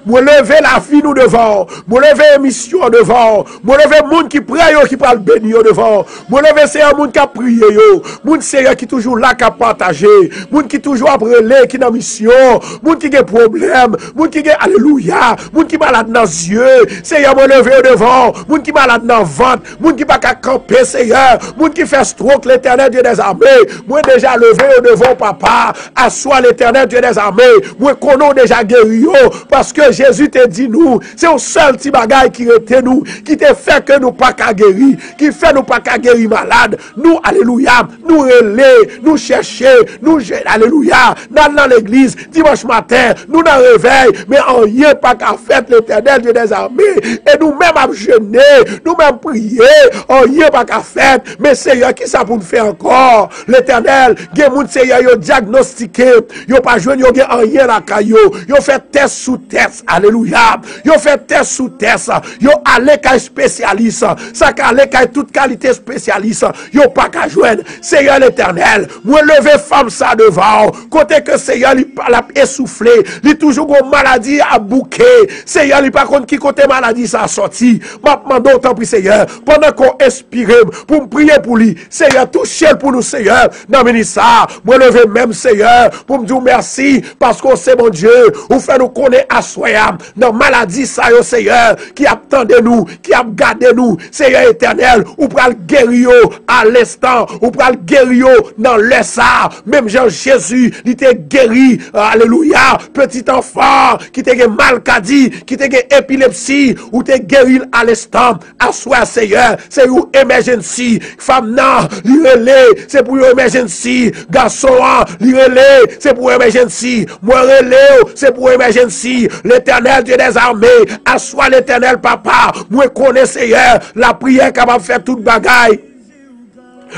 Speaker 1: Moi lever la vie nous devant. Moi lever l'émission devant. Moi lever le monde qui prie qui peut le bénir devant. Moi lever c'est un monde qui a prié. Monde Seigneur qui toujours là qui a partagé. Monde qui toujours après qui dans mission. Monde qui a problème. Monde qui a alléluia. Monde qui malade dans les yeux. Seigneur moi lever devant. Monde qui malade dans le ventre. Monde qui pas qu'à camper Seigneur. Monde qui fait stroke l'Éternel Dieu des armées. Moi déjà levé devant papa, assois l'Éternel Dieu des armées. Moi connais déjà guéri parce que Jésus te dit nous, c'est un seul petit bagage qui était nous, qui te fait que nous pas qu'à guérir, qui fait nous pas qu'à guérir malade. Nous alléluia, nous relais, nous chercher, nous alléluia, dans l'église dimanche matin, nous dans réveil, mais en rien pas qu'à faire l'Éternel Dieu des armées et nous même à jeûner, nous même prier, en rien pas qu'à faire, mais Seigneur qui ça pour nous faire encore? L'Éternel, il y a des gens qui ont diagnostiqué, ils n'ont pas joué, ils n'ont rien à caillou, ils ont fait test sous test, alléluia, ils ont fait test sous test, ils ont allé qu'à spécialiste, ça qu'a allé qu'à toute qualité spécialiste, ils n'ont pas qu'à joindre, Seigneur l'Éternel, moi lever femme ça devant, côté que Seigneur il a essoufflé, il toujours une maladie à bouquer, Seigneur il pas contre qui côté maladie ça a sorti, maintenant d'autant plus Seigneur, pendant qu'on expire, pour me prier pour lui, Seigneur touchez pour nous Seigneur, dans le ministère, moi lever même Seigneur, pour me dire merci, parce qu'on sait mon Dieu, ou fait nous connaître à soyam, dans maladie ça yo Seigneur, qui attendait nous, qui a gardé nous, Seigneur éternel, ou pral guérir à l'instant, ou pral guérir dans l'essar, même Jean Jésus, il était guéri, alléluia, petit enfant, qui était malcadie, qui était épilepsie, ou t'es guéri à l'instant, à soi Seigneur, c'est une emergency, femme nan, c'est pour une emergency. Garçon, c'est pour une emergency. Moi, c'est pour une emergency. L'Éternel Dieu des armées, assois l'Éternel Papa. Moi, connais Seigneur, la prière capable de faire toute bagaille.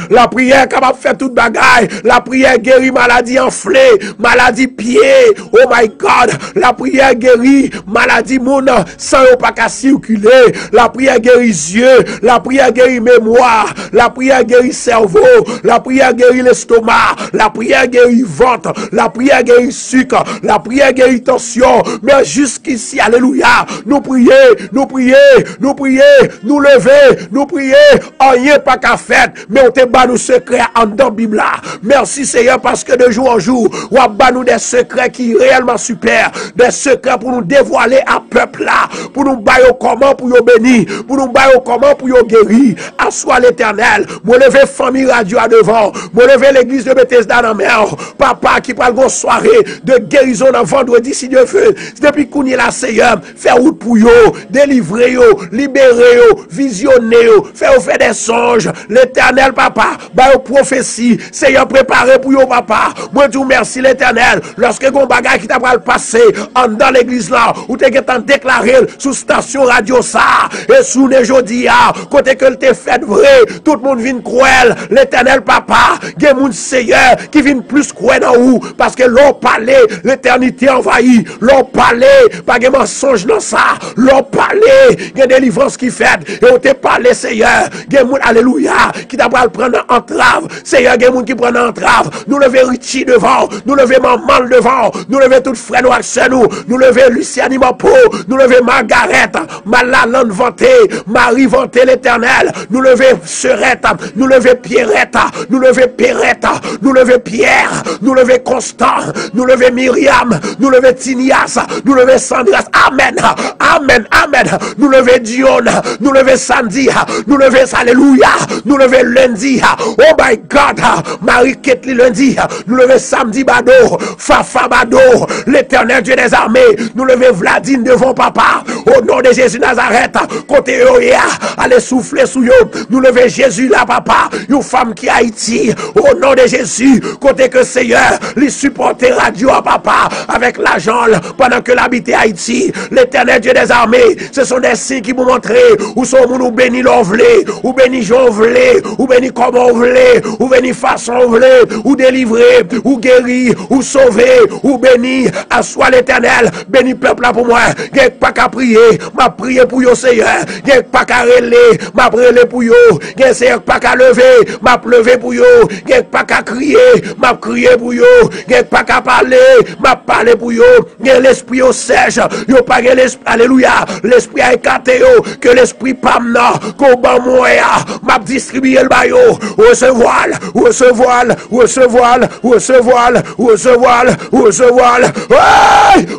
Speaker 1: La prière capable de faire toute bagaille. La prière guérit maladie enflée, maladie pied. Oh my God. La prière guérit maladie moun sans pas qu'à circuler. La prière guérit yeux. La prière guérit mémoire. La prière guérit cerveau. La prière guérit l'estomac. La prière guérit ventre. La prière guérit sucre. La prière guérit tension. Mais jusqu'ici, alléluia. Nous prier, nous prier, nous prier, nous lever, nous prier. Rien pas qu'à faire. Mais on bas nous secrets en dans Bible là. Merci Seigneur parce que de jour en jour, on bas nous des secrets qui réellement super, des secrets pour nous dévoiler à peuple là, pour nous bailler comment pour nous bénir, pour nous bailler comment pour nous guérir. Assois l'Éternel, moi lever famille radio à devant, moi lever l'église de Bethesda dans mer, papa qui parle une soirée de guérison dans vendredi si Dieu veut. Depuis qu'on est là Seigneur, faire route pour yo, délivrer yo, libérer yo, visionner yo, faire des songes. L'Éternel papa bah prophétie, Seigneur préparé pour yo papa. Moi je vous remercie l'Éternel. Lorsque gon bagay qui t'a pas le passé en dans l'église là, ou t'es qu'en déclaré sous station radio ça, et sous les jodia, côté que te fait vrai, tout le monde vient cruel, l'éternel papa, gen moun Seigneur, qui vient plus cruel dans où, parce que l'on parlait, l'éternité envahie, l'on parlait, pas de mensonge dans ça, l'on parlait, gen délivrance qui fait, et on te parlait, Seigneur, gen moun, alléluia, qui t'a pas le prendre entrave, Seigneur, gen moun qui prend entrave, nous lever Richie devant, nous lever Maman devant, nous lever tout frère noir chez nous lever Luciani Mapo, nous lever Margaret, Malalande Vanté, Marie Vanté l'éternel, nous lever Serette, nous lever Pierrette, nous lever Perrette, nous lever Pierre, nous lever Constant, nous lever Myriam, nous lever Tinias, nous lever Sandras, Amen, Amen, Amen, nous lever Dion, nous lever Sandy, nous lever Alléluia, nous lever lundi, oh my God, Marie-Ketli lundi, nous lever samedi Bado, Fafa Bado, l'éternel Dieu des armées, nous lever Vladine devant papa, au nom de Jésus Nazareth, côté Oya, allez souffler sous yo, nous lever Jésus là papa, une femme qui Haïti, au nom de Jésus, côté que Seigneur, les supporter radio à papa, avec l'argent, pendant que l'habité Haïti, l'éternel Dieu des armées, ce sont des signes qui vous montrent, où sont nous bénis l'envelé, ou bénis Jean vlé, ou bénis comment vlé, ou bénis façon vlé, ou délivré, ou guéri, ou sauvé, ou béni, à soi l'éternel, béni peuple là pour moi, gen pas qu'à prier, m'a prié pour yo Seigneur, gen pas qu'à relé, m'a relé pour yo, gen Seigneur pas qu'à lever, m'a levé pour yo, gen pas qu'à crier, m'a crié pour yo, gen pas qu'à parler, m'a parlé pour yo, gen l'esprit au sèche, yo pas gen l'esprit, alléluia, l'esprit a écarté yo, que l'esprit pamna, qu'on ban moya, m'a distribué le bayo, recevoir, recevoir, recevoir, recevoir, recevoir, recevoir,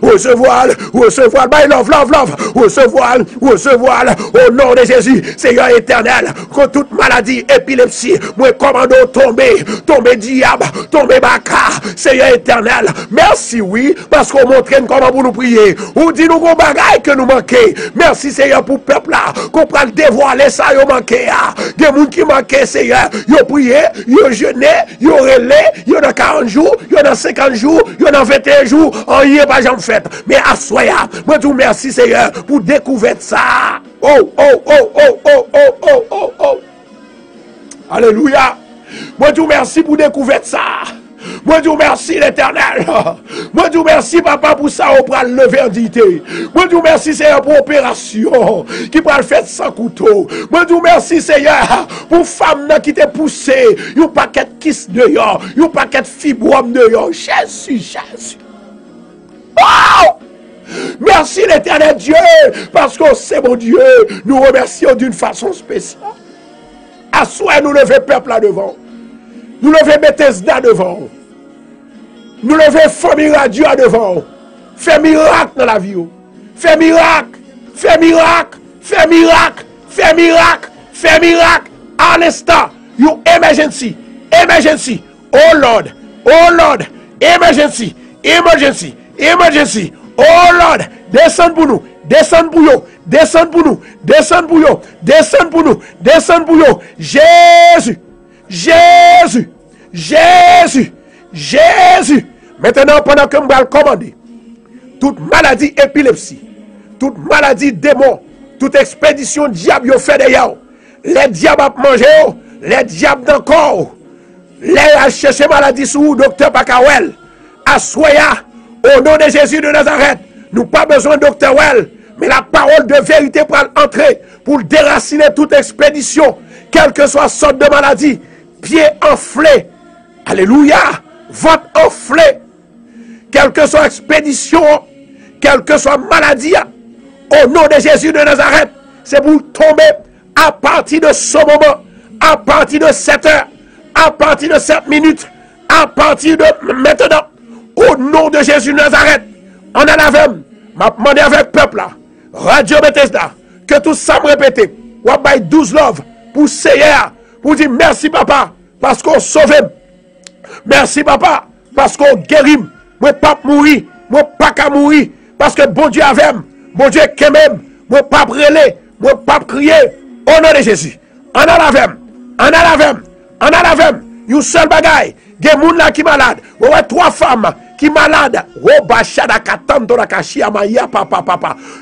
Speaker 1: recevoir, recevoir, by love, love, love, recevoir, recevoir, au nom de Jésus, Seigneur éternel, que toute maladie, épilepsie, moi commando tomber, tomber diable, tomber baka, Seigneur éternel, merci oui, parce qu'on montre comment pour nous prier, ou dit nous qu'on bagaille que nous manquons, merci Seigneur pour peuple là, qu'on prend le dévoiler ça, yo manqué, des gens qui manquent Seigneur, yo prié, yo jeûné, yo relé, yo dans 40 jours, yo dans 50 jours, yo dans 21 jours, en y est pas jamais fait, mais à soya, moi tout merci Seigneur pour découvrir ça, oh, oh, oh, oh, oh, oh, oh, oh, oh, alléluia, moi tout merci pour découvrir ça. Moi, je vous remercie l'éternel. Moi, je vous remercie, papa, pour ça, on prend le verdité. Moi, je vous remercie, Seigneur, pour l'opération qui prend le fait sans couteau. Moi, je vous remercie, Seigneur, pour femme qui t'a poussé. Un paquet de kiss dehors. Un paquet de fibromes dehors. Jésus, Jésus. Oh! Merci l'éternel Dieu, parce que c'est mon Dieu. Nous remercions d'une façon spéciale. À soi, nous lever peuple là devant. Nous lever Bethesda devant. Nous lever famille radio devant. Fais miracle dans la vie. Fais miracle. Fais miracle. Fais miracle. Fais miracle. Fais miracle. À l'instant. You emergency. Emergency. Oh Lord. Oh Lord. Emergency. Emergency. Emergency. Oh Lord. Descends pour nous. Descends pour nous. Descends pour nous. Descends pour nous. Descends pour nous. Descends pour nous. Jésus. Jésus, Jésus, Jésus. Maintenant, pendant que je vais commander, toute maladie épilepsie, toute maladie démon, toute expédition diable yo fait d'ailleurs, les diables à manger, les diables dans le corps, les chercher maladie sous docteur Pakawel, assoya, au nom de Jésus de Nazareth, nous pas besoin de docteur Well, mais la parole de vérité pour entrer, pour déraciner toute expédition, quelle que soit sorte de maladie. Pied enflé, alléluia, ventre enflé, quelle que soit expédition, quelle que soit maladie, au nom de Jésus de Nazareth, c'est pour tomber à partir de ce moment, à partir de 7 heures, à partir de 7 minutes, à partir de maintenant, au nom de Jésus de Nazareth, on a la veine, m'a demandé avec peuple là, Radio Bethesda, que tout ça me répète, ou by 12 love, pour Seigneur, pour dire merci papa, parce qu'on sauve. Merci papa, parce qu'on guérit. Moi pas mourir, moi pas qu'à mourir, parce que bon Dieu avec, bon Dieu quand même, moi pas brûler, moi pas crier, au nom de Jésus. On a la veine, on a la veine, on a la veine. Une seule bagaille, des gens là qui malade, ouais 3 femmes qui malade.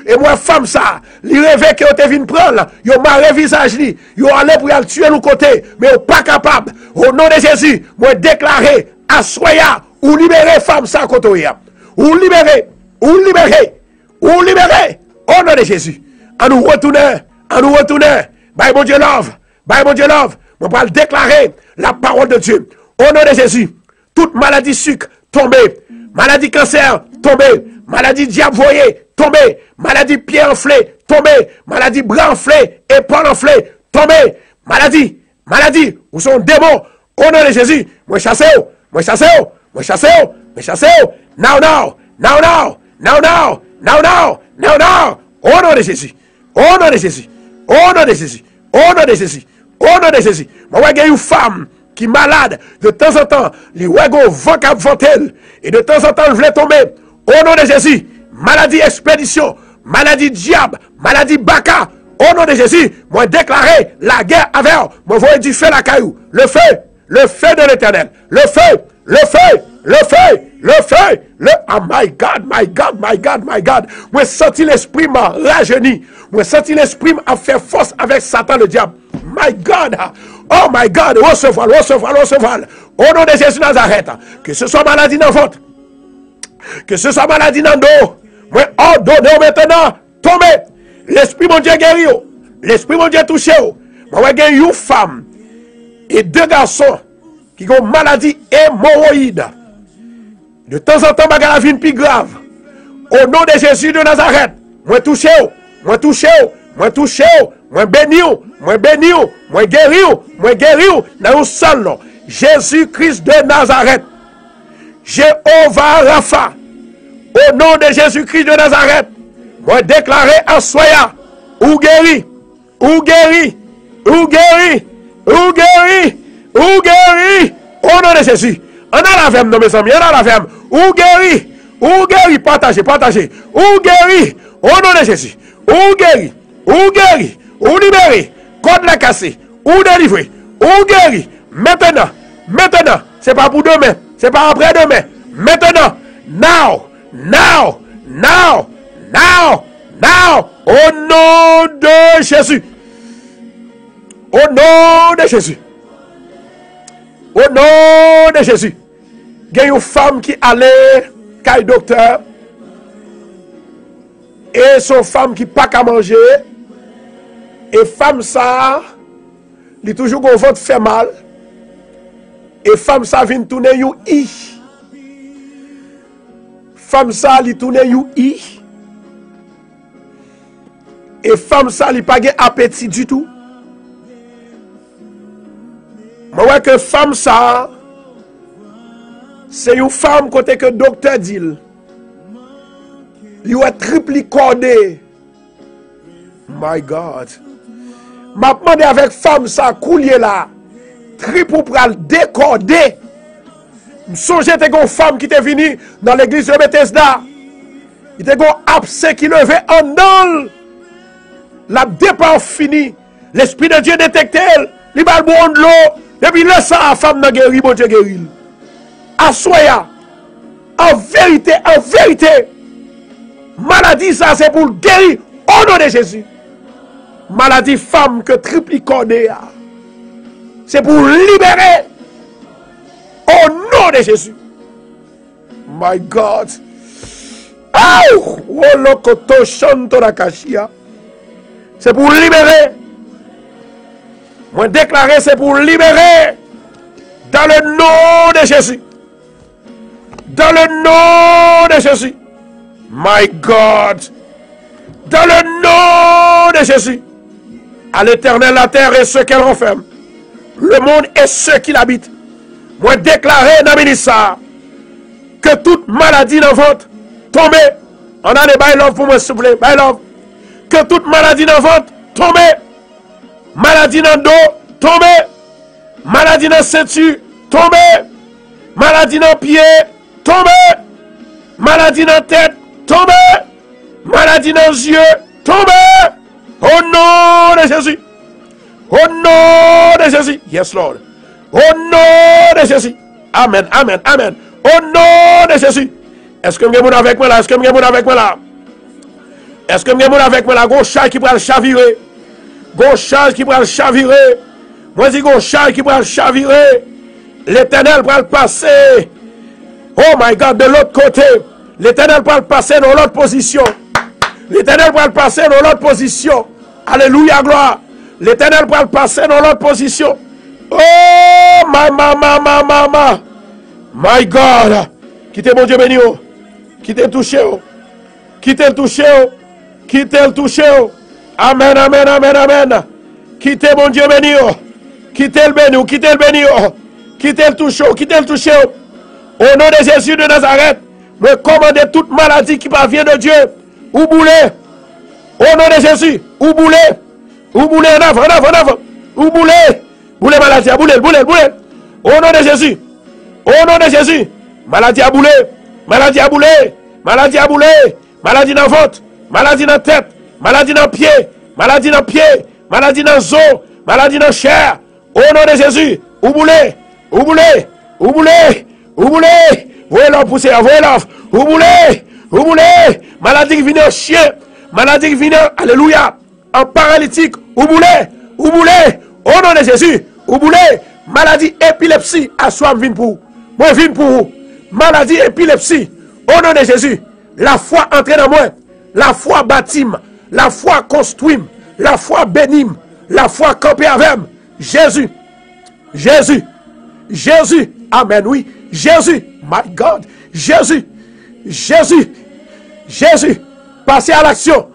Speaker 1: Et moi, femme ça, li rêve que te vin prendre, yo marre visage li, yo allé pour y tuer nous côté, mais yo pas capable. Au nom de Jésus, moi déclarer à soya ou libérer femme ça côté ya. Ou libérer, ou libérer, ou libérer. Au nom de Jésus. À nous retourner, à nous retourner. Bye mon Dieu love, bye mon Dieu love. On va déclarer la parole de Dieu. Au nom de Jésus, toute maladie sucre tombée, maladie cancer tombée, maladie diable voyé tombée, maladie pied enflé tombée, maladie bras enflé, épaule enflé tombée, maladie, où sont démons. Au nom de Jésus, moi chassez, moi chassez, moi chassez, moi chassez. Now, now, now, now, now, now, now, now, now, now. Au nom de Jésus, au nom de Jésus, au nom de Jésus, au nom de Jésus. Au nom de Jésus, moi, il y a une femme qui est malade. De temps en temps, les wagons vont cap votel. Et de temps en temps, elle voulait tomber. Au nom de Jésus, maladie expédition, maladie diable, maladie baka. Au nom de Jésus, moi, déclarer la guerre avec elle. Moi, vous du feu la caillou. Le feu de l'éternel. Le feu, le feu, le feu, le feu, le... Oh my God, my God, my God, my God. Moi, senti l'esprit m'a rajeuni. Moi, senti l'esprit m'a fait force avec Satan le diable. My God, oh my God, recevoir, recevoir, recevoir. Au nom de Jésus Nazareth, que ce soit maladie dans votre, que ce soit maladie dans le dos, moi, ordonnez maintenant, tombez. L'esprit mon Dieu guéri, l'esprit mon Dieu touché. Moi, il y a une femme et deux garçons qui ont maladie hémorroïde. De temps en temps, la vie plus grave. Au nom de Jésus de Nazareth, moi touché, moi touché, moi touché, moi béni, moi béni, moi guéri, dans un seul nom. Jésus-Christ de Nazareth. Jéhovah Rapha. Au nom de Jésus-Christ de Nazareth. Moi déclarer à soya, ou guéri, ou guéri, ou guéri, ou guéri, ou guéri. Au nom de Jésus. On a la femme, non mes amis, on a la femme. Ou guéri, partagez, partagez. Ou guéri, au nom de Jésus. Ou guéri, ou libéré, code la cassé, ou délivré, ou guéri. Maintenant, maintenant, c'est pas pour demain, c'est pas après demain. Maintenant, now, now, now, now, now, au nom de Jésus. Au nom de Jésus. Au nom de Jésus. Il y a une femme qui allait chez le docteur. Et son femme qui n'a pas qu'à manger. Et femme ça, il toujours qu'on ventre fait mal. Et femme ça vient tourner you i. Femme ça, il tourne you i. Et femme ça, il pas appétit du tout. Moi, ouais que femme ça, c'est une femme côté que docteur dit. Il est triple cordé. My God. M'a demandé avec femme ça, coulier là, triple pour le décorder. Je songe que une femme qui était venue dans l'église de Bethesda. Il était un abcès qui levait en dol. La départ fini. L'Esprit de Dieu détecté. Il va le bon de l'eau. Et puis laisse ça à la femme dans guéri, bon Dieu guéri. Assoya. En vérité, maladie ça c'est pour guérir au nom de Jésus. Maladie femme que triple cordée. C'est pour libérer au nom de Jésus. My God. C'est pour libérer. Moi déclarer c'est pour libérer. Dans le nom de Jésus. Dans le nom de Jésus. My God. Dans le nom de Jésus. À l'Éternel la terre et ce qu'elle renferme. Le monde et ceux qui l'habitent. Moi déclarer dans le ministère que toute maladie dans votre tombe. On a des bail love pour moi s'il vous plaît. Bail love. Que toute maladie dans votre tombe. Maladie dans le dos tombe. Maladie dans la ceinture tombe. Maladie dans le pied tombe. Maladie dans la tête tombe. Maladie dans les yeux tombe. Au nom de Jésus. Au nom de Jésus. Yes, Lord. Au nom de Jésus. Amen, amen, amen. Au nom de Jésus. Est-ce que vous avez avec moi là? Est-ce que vous avez avec moi là? Est-ce que vous avez avec moi là? Gros chat qui va le chavirer. Gros chat qui va le chavirer. Moi, je dis gros chat qui va le chavirer. L'Éternel va le passer. Oh my God, de l'autre côté. L'Éternel va le passer dans l'autre position. L'Éternel va le passer dans l'autre position. Alléluia, gloire. L'Éternel va le passer dans l'autre position. Oh, my God. Quittez mon Dieu béni. Quittez le toucher. Quittez le toucher. Quittez le toucher. Amen, amen, amen, amen. Quittez mon Dieu béni. Quittez le béni. Quittez le béni. Quittez le toucher. Quittez le toucher. Au nom de Jésus de Nazareth, me commandez toute maladie qui parvient de Dieu. Ou boulez. Au nom de Jésus. Ou boulez. Ou boulez en avant, en avant, en avant. Ou boulez. Boulez maladie. Boulez, boulez, boulez. Au nom de Jésus. Au nom de Jésus. Maladie à bouler. Maladie à bouler. Maladie à bouler. Maladie dans le ventre. Maladie dans la tête. Maladie dans le pied. Maladie dans le pied. Maladie dans le zoo. Maladie dans la chair. Au nom de Jésus. Ou boulez. Ou boulez. Ou boulez. Ou boulez. Voyez l'homme pousser. Voyez l'homme. Ou boulez. Ou boulez. Maladie qui vient en chien. Maladie qui vient, alléluia, en paralytique. Ou boulez. Ou boulez. Au nom de Jésus. Ou boulez. Maladie épilepsie. Assois vine pour vous. Moi vine pour vous. Maladie épilepsie. Au nom de Jésus. La foi entre dans moi. La foi bâtime. La foi construime. La foi bénime. La foi campée avec Jésus. Jésus. Jésus. Amen. Oui. Jésus. My God. Jésus. Jésus. Jésus. Passez à l'action.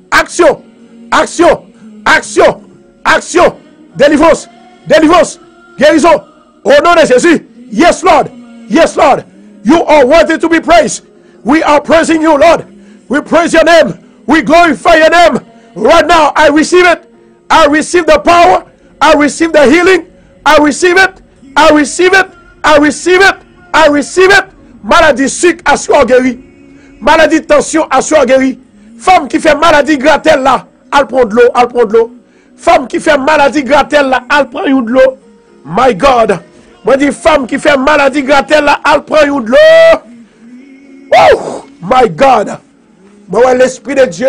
Speaker 1: Action. Action. Action. Action. Délivrance. Délivrance. Guérison. Au nom de Jésus. Yes, Lord. Yes, Lord. You are worthy to be praised. We are praising you, Lord. We praise your name. We glorify your name. Right now, I receive it. I receive the power. I receive the healing. I receive it. I receive it. I receive it. I receive it. Maladie sucre, assure guéri. Maladie de tension, assure guéri. Femme qui fait maladie gratelle là, elle prend de l'eau, elle prend de l'eau. Femme qui fait maladie gratelle là, elle prend une de l'eau. My God. Moi dis femme qui fait maladie gratelle là, elle prend une de l'eau. Oh, my God. Moi l'Esprit de Dieu.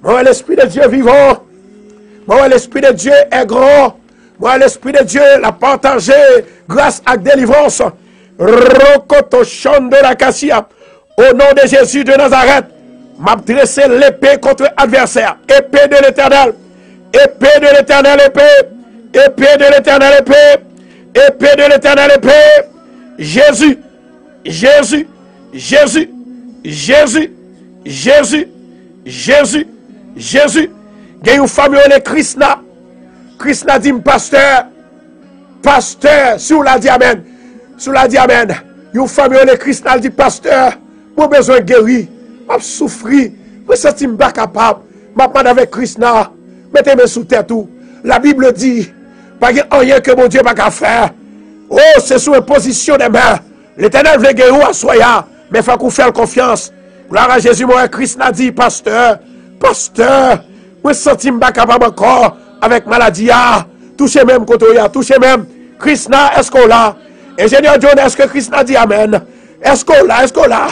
Speaker 1: Moi l'Esprit de Dieu vivant. Moi l'Esprit de Dieu est grand. Moi l'Esprit de Dieu l'a partagé grâce à délivrance. Rokoto Shondo la Cassia. Au nom de Jésus de Nazareth, m'a dressé l'épée contre l'adversaire. Épée de l'Éternel. Épée de l'Éternel, épée. Épée de l'Éternel, épée. Épée de l'Éternel, épée. Jésus. Jésus. Jésus. Jésus. Jésus. Jésus. Jésus. Il y a une femme qui est Krishna. Krishna dit, pasteur. Pasteur. Sur la dit amen. Sur la dit amen. Une femme qui est Krishna dit, pasteur. Moi besoin de guérir. Je souffrir. Je me sens pas capable. Je parle avec Krishna. Mettez-moi sous terre tout. La Bible dit, pas rien que mon Dieu n'a faire. Oh, c'est sous imposition des mains. L'Éternel veut guérir à soya. Mais il faut qu'on fasse confiance. Gloire à Jésus, moi, Krishna dit, pasteur, pasteur, je me sens pas capable encore avec maladie. Touchez même côté, touchez même. Krishna, est-ce qu'on l'a? Ingénieur John, est-ce que Krishna dit amen? Est-ce qu'on l'a? Est-ce qu'on l'a?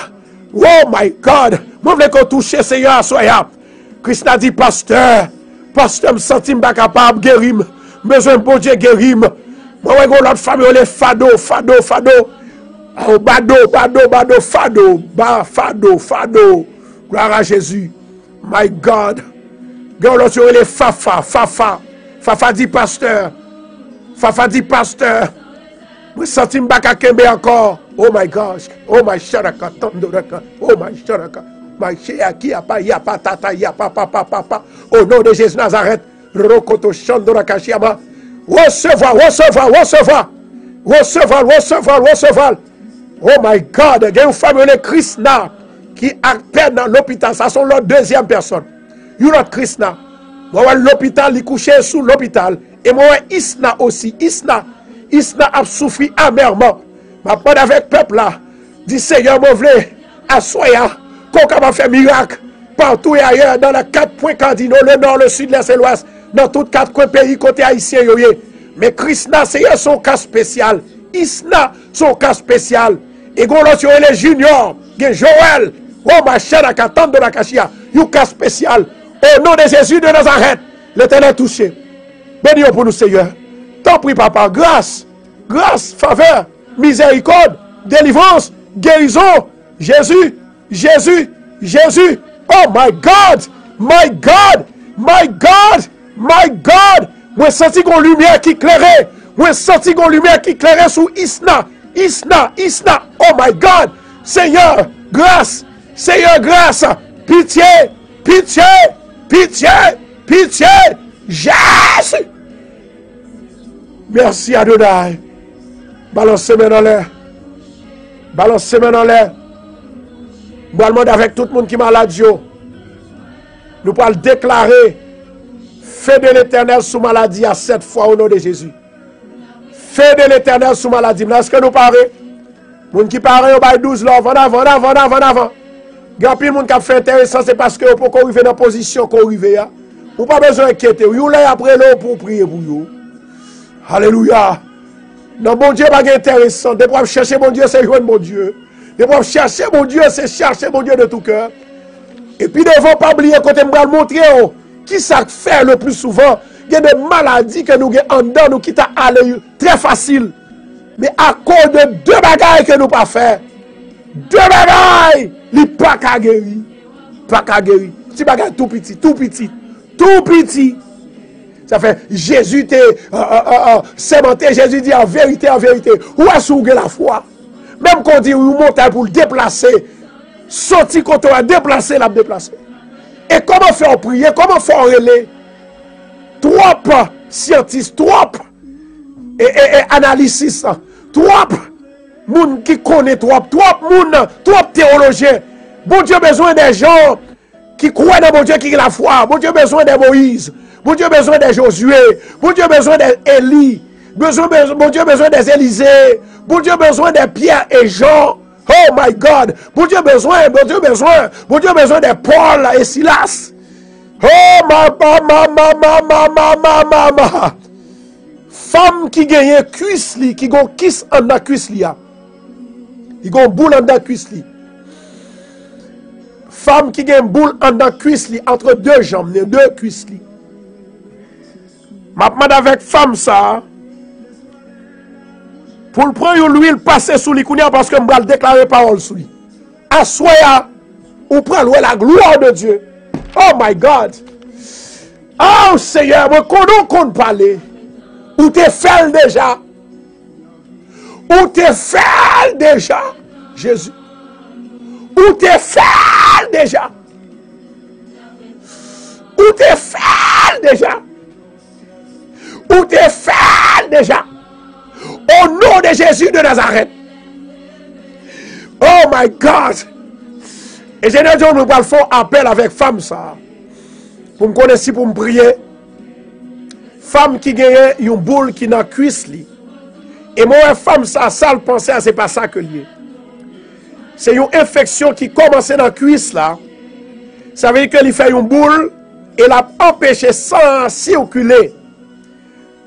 Speaker 1: Oh my God! Moi, je veux qu'on touche Seigneur à soya. Krishna dit, pasteur, pasteur, je me sens pas capable de guérir. Besoin de bon Dieu guérir. Moi, je veux l'autre famille, les fado, fado, fado. Oh, bado, bado, bado, fado, fado, fado. Gloire à Jésus. My God. L'autre, les fafa, fafa. Fafa dit pasteur. Fafa dit pasteur. Je me sens pas capable encore. Oh my gosh. Oh my sharaka, tondoraka. Oh my sharaka. My shiaki, yapa, tata, yapa, papa. Au nom de Jésus Nazareth. Rokoto Shandoraka Shiama. Recevoir, recevoir, recevoir. Recevoir, recevoir, recevoir. Oh my God. Il y a une femme, Krishna, qui a peine dans l'hôpital. Ça sont leur deuxième personne. You know Krishna. Moi, l'hôpital, il couché sous l'hôpital. Et moi, Isna aussi. Isna a souffert amèrement. Ma parole avec le peuple là. Dit Seigneur, moi, voulez, assoya, qu'on va faire miracle. Partout et ailleurs, dans les 4 points cardinaux, le nord, le sud, l'est et l'ouest, dans tous les 4 coins pays, côté haïtien, mais Krishna, c'est son cas spécial. Isna, son cas spécial. Et gon l'autre les juniors, gen Joël, oh ma chère à tante de la Kachia, you cas spécial. Au nom de Jésus de Nazareth, l'Éternel touché. Béni pour nous, Seigneur. T'en prie, papa, grâce, grâce, faveur, miséricorde, délivrance, guérison. Jésus, Jésus, Jésus. Oh my God, my God, my God, my God. Moi senti qu'on lumière qui éclairait. Moi senti qu'on lumière qui éclairait sous Isna. Isna, Isna. Oh my God. Seigneur, grâce. Seigneur, grâce. Pitié, pitié, pitié, pitié. Jésus. Merci Adonai. Balancez main dans l'air. Balancez main dans l'air. Moi, je demande avec tout le monde qui est malade. Nous pouvons déclarer fait de l'Éternel sous maladie à 7 fois au nom de Jésus. Fait de l'Éternel sous maladie. Est-ce que nous parlons? Les gens qui parlent, ils ont 12 là. Avant. Grand pile monde qui a fait intéressant, c'est parce que pour qu'on arrive dans la position qu'on arrive. Vous n'avez pas besoin d'inquiéter. Vous là après l'eau pour prier pour vous. Alléluia. Non, bon Dieu, pas intéressant. Des fois, chercher mon Dieu, c'est joindre mon Dieu. Des fois, chercher mon Dieu, c'est chercher mon Dieu de tout cœur. Et puis, ne faut pas oublier quand on va montrer qui ça fait le plus souvent. Il y a des maladies que nous avons en dedans, nous qui t'a allé très facile. Mais à cause de deux bagailles que nous pas fait. Deux bagailles, il pas qu'à guérir. Pas qu'à guérir. Petit bagaille tout petit, tout petit. Tout petit. Ça fait Jésus t'est sémenté. Jésus dit en vérité, où est-ce que la foi? Même quand on dit une montagne pour le déplacer, sorti quand on a déplacé, l'a déplacé. Et comment faire prier? Comment faire relayer? Trop scientifiques, trop et analysis, trop moun qui connaît trop moun, trop théologiens. Bon Dieu besoin des gens qui croient dans mon Dieu qui est la foi. Bon Dieu besoin de Moïse. Bon Dieu besoin de Josué. Bon Dieu besoin d'Élie. Bon Dieu besoin des Élysée. Bon Dieu besoin de Pierre et Jean. Oh my God. Bon Dieu besoin de Paul et Silas. Oh ma. Femme qui gagne cuisse li, qui gon kiss en la cuisse li. Il gon boule en la cuisse li. Femme qui gagne boule en la cuisse li entre deux jambes, les deux cuisses li. Ma demande avec femme ça. Pour le prendre l'huile passer sous lui parce que je vais déclarer parole sous lui. Assoya ou prendre la gloire de Dieu. Oh my God. Oh Seigneur, moi qu'on parler. Ou te fait déjà. Ou te fait déjà. Jésus. Ou te fait déjà. Ou te fait déjà. Ou te fait déjà. Au nom de Jésus de Nazareth. Oh my God. Et je dis, nous allons faire appel avec femme ça. Pour me connaître, pour me prier. Femme qui gagne une boule qui n'a cuisse li. Et moi, femme ça, ça le penser, c'est pas ça que lié. C'est une infection qui commence dans la cuisse là. Ça veut dire qu'il fait une boule et l'a empêché sans circuler.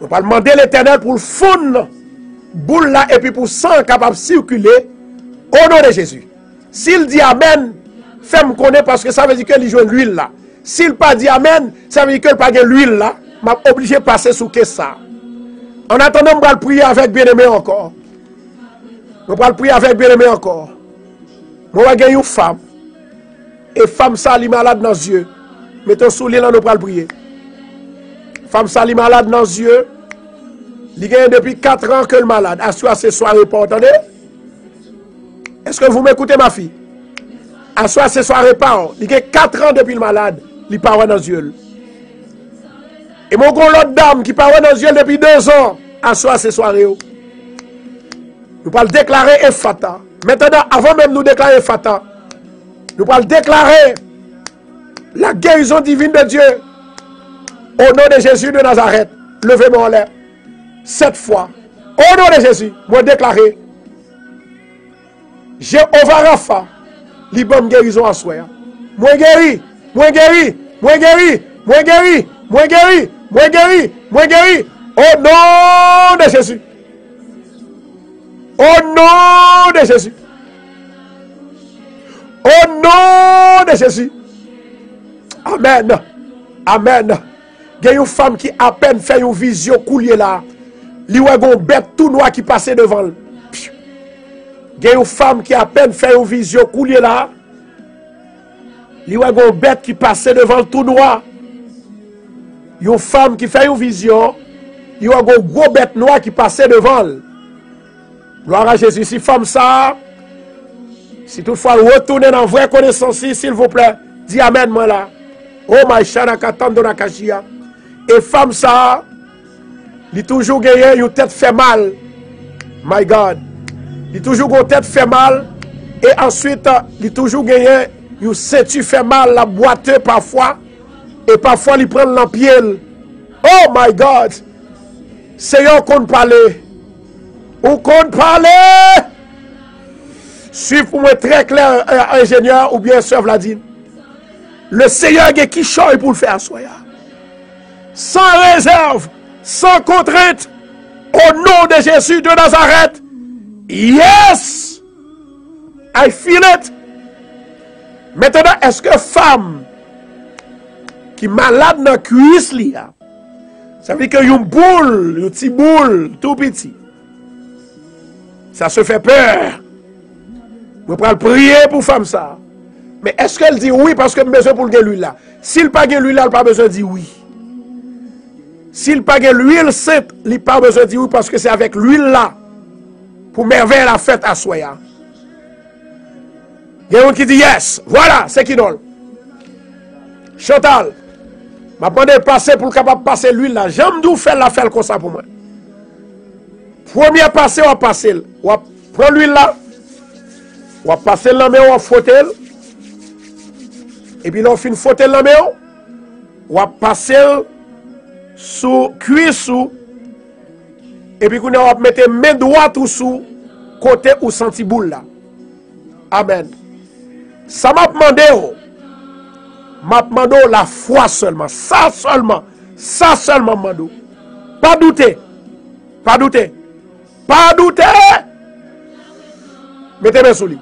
Speaker 1: On va demander l'Éternel pour le fond boule là et puis pour sang capable de circuler au nom de Jésus. S'il dit Amen, fais-moi connaître parce que ça veut dire qu'il joue l'huile là. S'il pas dit Amen, ça veut dire qu'il pas de l'huile là. M'a obligé de passer sous ça. En attendant, on va prier avec bien-aimé encore. On va prier avec bien-aimé encore. On va gagner une femme. Et femme ça, elle est malade dans les yeux. Mettons sous l'île, on va prier. Femme ça, elle est malade dans les yeux. Il gagne depuis 4 ans que le malade. Assois ce soir, pas entendez? Est-ce que vous m'écoutez, ma fille? Assois ce soir, pas. Il gagne 4 ans depuis le malade. Il parle dans les yeux. Et mon gros l'autre dame qui parle dans les yeux depuis 2 ans. Assois ce soir. Nous allons déclarer Ephata. Maintenant, avant même de nous déclarer Ephata, nous allons déclarer la guérison divine de Dieu. Au nom de Jésus de Nazareth. Levez-moi en l'air. 7 fois. Au nom de Jésus, moi déclarer. Jéhovah Rapha, li bonne guérison à soi. Moi guéri, moi guéri, moi guéri, moi guéri, moi guéri, moi guéri, moi guéri. Au nom de Jésus. Au nom de Jésus. Au nom de Jésus. Amen. Amen. Il y a une femme qui à peine fait une vision coulier là. Il y a une bête tout noir qui passait devant. Il y a une femme qui à peine fait une vision coulier là. Il y a une bête qui passait devant tout noir. Il y a une femme qui fait une vision. Il y a une gros bête noire qui passait devant. Gloire à Jésus. Si femme ça, si toutefois retournez dans vraie connaissance, s'il vous plaît, dis amen moi là. Oh my shana katando nakashia. Et femme ça, il toujours gagné une tête fait mal. My God. Il toujours une tête fait mal. Et ensuite, il toujours gagné une ceinture fait mal, la boiteux parfois. Et parfois, il prend l'empiel. Oh my God. Seigneur, qu'on parle. Ou qu'on parle. Suivez pour moi très clair, ingénieur, ou bien sœur Vladine. Le Seigneur qui choisit pour le faire, soya. Sans réserve, sans contrainte, au nom de Jésus de Nazareth. Yes! I feel it. Maintenant, est-ce que femme qui est malade dans la cuisse, ça veut dire qu'il y a une boule, une petite boule, tout petit. Ça se fait peur. Je vais prier pour femme ça. Mais est-ce qu'elle dit oui parce que besoin pour l'huile là? S'il pas de l'huile là, elle n'a pas besoin de dire oui. S'il pas de l'huile sainte, il n'a pas besoin de dire oui parce que c'est avec l'huile là pour merveille la fête à soya. Il y a un qui dit yes. Voilà, c'est qui donne. Chantal, m'a demandé de passer pour capable passer l'huile là. J'aime d'où faire la faire comme ça pour moi. Premier passer, on va passer. On va prendre l'huile là. On va passer la main, on va frotter. Et puis là, on fait une faute la main. On va passer sous cuisse. Et puis on va mettre main droite ou sous côté ou senti boule là. Amen. Ça m'a demandé. M'a demandé la foi seulement. Ça seulement. Ça seulement m'a demandé. Pas douter. Pas douter. Pas douter. Mettez mes sous lui.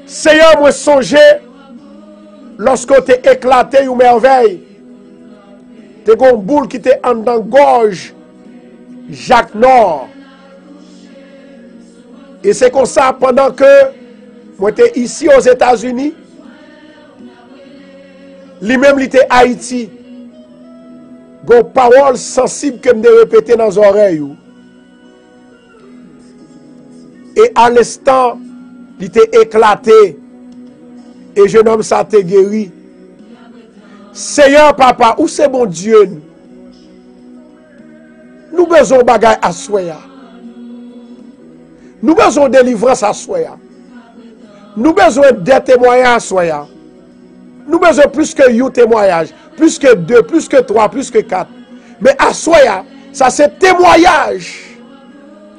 Speaker 1: Seigneur, moi songé, lorsque tu es éclaté une merveille, tu as une boule qui t'est en dans gorge, Jacques Nord. Et c'est comme ça, pendant que moi j'étais ici aux États-Unis, lui-même il était Haïti. Une parole sensible que je répéter dans les oreilles. Et à l'instant, il était éclaté. Et jeune homme, ça t'a guéri. Seigneur, papa, où c'est mon Dieu? Nous besoin de bagaille à soya. Nous besoin de délivrance à soya. Nous besoin de témoignages à soya. Nous besoin plus que 8 témoignages. Plus que 2, plus que 3, plus que 4. Mais à soya, ça c'est témoignage